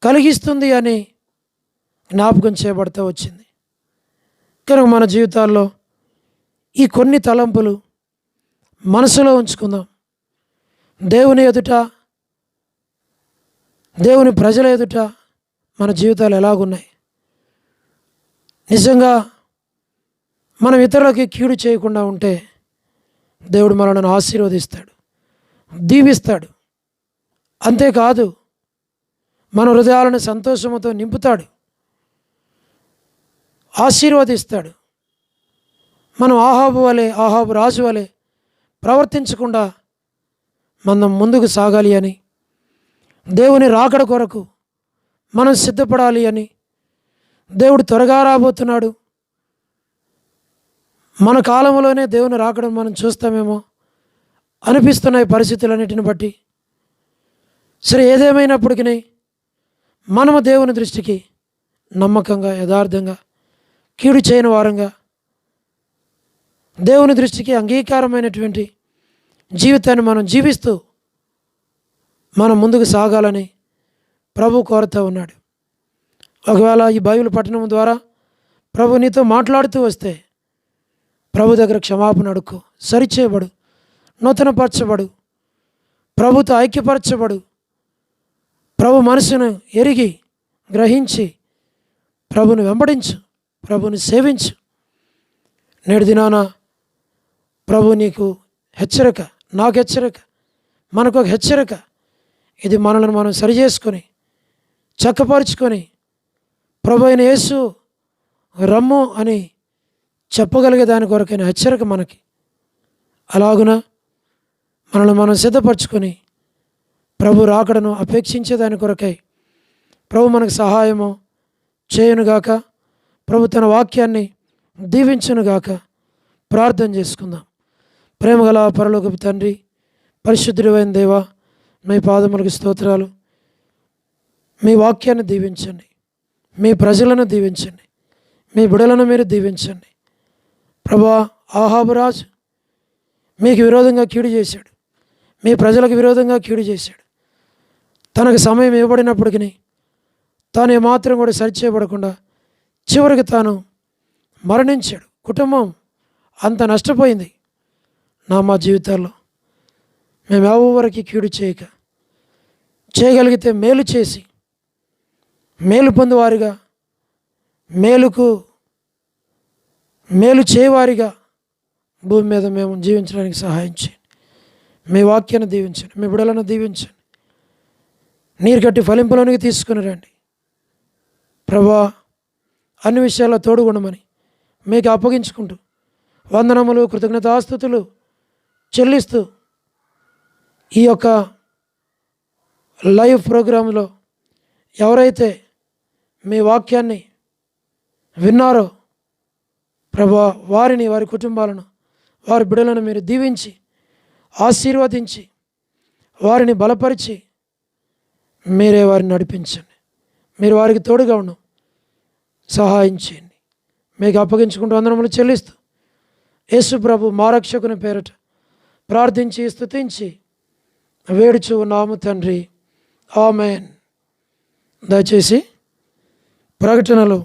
కలిగిస్తుంది అని జ్ఞాపకం చేయబడుతూ వచ్చింది. కనుక మన జీవితాల్లో ఈ కొన్ని తలంపులు మనసులో ఉంచుకుందాం. దేవుని ఎదుట, దేవుని ప్రజల ఎదుట మన జీవితాలు ఎలాగున్నాయి? నిజంగా మనం ఇతరులకి కీడు చేయకుండా ఉంటే దేవుడు మనల్ని ఆశీర్వదిస్తాడు, దీవిస్తాడు. అంతేకాదు, మన హృదయాలను సంతోషంతో నింపుతాడు, ఆశీర్వదిస్తాడు. మనం ఆహాబు రాజు వలె ప్రవర్తించకుండా మనం ముందుకు సాగాలి అని, దేవుని రాకడ కొరకు మనం సిద్ధపడాలి అని, దేవుడు త్వరగా రాబోతున్నాడు, మన కాలంలోనే దేవుని రాకడం మనం చూస్తామేమో అనిపిస్తున్నాయి పరిస్థితులన్నిటిని బట్టి. సరే, ఏదేమైనప్పటికీ మనము దేవుని దృష్టికి నమ్మకంగా, యథార్థంగా, కీడు చేయని వారంగా, దేవుని దృష్టికి అంగీకారమైనటువంటి జీవితాన్ని మనం జీవిస్తూ మనం ముందుకు సాగాలని ప్రభు కోరుతూ ఉన్నాడు. ఒకవేళ ఈ బైబిల్ పఠనం ద్వారా ప్రభు నీతో మాట్లాడుతూ వస్తే ప్రభు దగ్గర క్షమాపణ అడుక్కో, సరిచేయబడు, నూతనపరచబడు, ప్రభుతో ఐక్యపరచబడు. ప్రభు మనసును ఎరిగి గ్రహించి ప్రభుని వెంబడించు, ప్రభుని సేవించు. నేడు దినాన ప్రభు నీకు హెచ్చరిక, నాకు హెచ్చరిక, మనకు ఒక హెచ్చరిక. ఇది మనల్ని మనం సరిచేసుకొని చక్కపరుచుకొని ప్రభు అయిన యేసు రమ్ము అని చెప్పగలిగే దాని కొరకైన హెచ్చరిక మనకి. అలాగున మనల్ని మనం సిద్ధపరచుకొని ప్రభు రాకడను అపేక్షించే దాని కొరకై ప్రభు మనకు సహాయము చేయునుగాక. ప్రభు తన వాక్యాన్ని దీవించునుగాక. ప్రార్థన చేసుకుందాం. ప్రేమగల పరలోకపు తండ్రి, పరిశుద్ధుడైన దేవా, మీ పాదములకు స్తోత్రాలు. మీ వాక్యాన్ని దీవించండి, మీ ప్రజలను దీవించండి, మీ బిడలను మీరు దీవించండి. ప్రభా, ఆహాబు రాజు మీకు విరోధంగా కీడు చేశాడు, మీ ప్రజలకు విరోధంగా కీడు చేశాడు. తనకు సమయం ఇవ్వబడినప్పటికీ తాను ఏమాత్రం కూడా సరిచేయబడకుండా చివరికి తాను మరణించాడు. కుటుంబం అంత నష్టపోయింది. మా జీవితాల్లో మేము ఎవరికి కీడు చేయగలిగితే మేలు చేసి మేలు పొందువారిగా, మేలు చేయవారిగా భూమి మీద మేము జీవించడానికి సహాయం చేయండి. మీ వాక్యాన్ని దీవించండి, మీ బిడలను దీవించండి. నీరు కట్టి ఫలింపులోనికి తీసుకుని రండి ప్రభా. అన్ని విషయాల్లో తోడుగుండమని మీకు అప్పగించుకుంటూ వందనములు, కృతజ్ఞతాస్తుతులు చెల్లిస్తూ ఈ యొక్క లైవ్ ప్రోగ్రాంలో ఎవరైతే మీ వాక్యాన్ని విన్నారో ప్రభా, వారిని, వారి కుటుంబాలను, వారి బిడ్డలను మీరు దీవించి ఆశీర్వదించి వారిని బలపరిచి మీరే వారిని నడిపించండి. మీరు వారికి తోడుగా ఉండు, సహాయం చేయండి. మీకు అప్పగించుకుంటూ వందనములు చెల్లిస్తూ యేసు ప్రభు మా రక్షకుని పేరట ప్రార్థించి స్తుతించి వేడుచు ఉన్నాము తండ్రి, ఆమేన్. దయచేసి ప్రకటనలు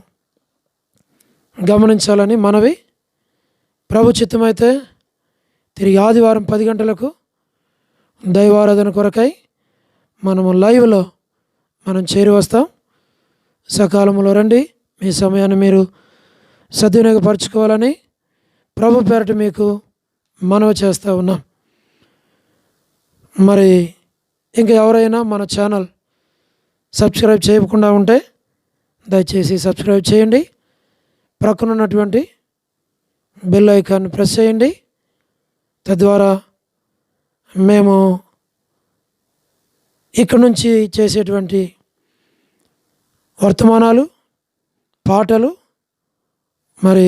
గమనించాలని మనవి. ప్రభు చిత్తమైతే తిరిగి ఆదివారం 10 గంటలకు దైవారాధన కొరకై మనము లైవ్లో చేరి వస్తాం. సకాలంలో రండి. మీ సమయాన్ని మీరు సద్వినియోగపరచుకోవాలని ప్రభు పేరట మీకు మనవి చేస్తూ ఉన్నాం. మరి ఇంకా ఎవరైనా మన ఛానల్ సబ్స్క్రైబ్ చేయకుండా ఉంటే దయచేసి సబ్స్క్రైబ్ చేయండి. ప్రక్కన ఉన్నటువంటి బెల్ ఐకాన్ని ప్రెస్ చేయండి. తద్వారా మేము ఇక్కడ నుంచి చేసేటువంటి వర్తమానాలు, పాటలు, మరి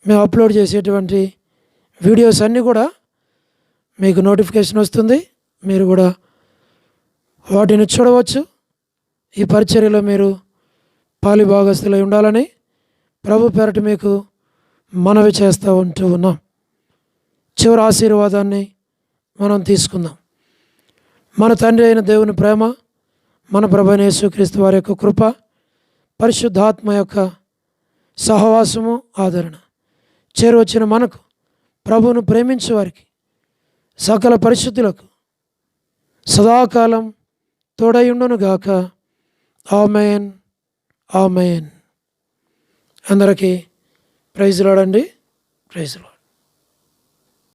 మేము అప్లోడ్ చేసేటువంటి వీడియోస్ అన్నీ కూడా మీకు నోటిఫికేషన్ వస్తుంది. మీరు కూడా వాటిని చూడవచ్చు. ఈ పరిచర్యలో మీరు పాలిభాగస్తులై ఉండాలని ప్రభు పేరట మీకు మనవి చేస్తూ ఉన్నాం. చివరి ఆశీర్వాదాన్ని మనం తీసుకుందాం. మన తండ్రి అయిన దేవుని ప్రేమ, మన ప్రభువైన యేసుక్రీస్తు వారి యొక్క కృప, పరిశుద్ధాత్మ యొక్క సహవాసము, ఆదరణ చేరువచ్చిన మనకు, ప్రభువును ప్రేమించే వారికి, సకల పరిశుద్ధులకు సదాకాలం తోడయుండునుగాక. ఆమేన్, ఆమేన్. అందరికీ ప్రైజ్ లార్డ్ అండి. Praise lord.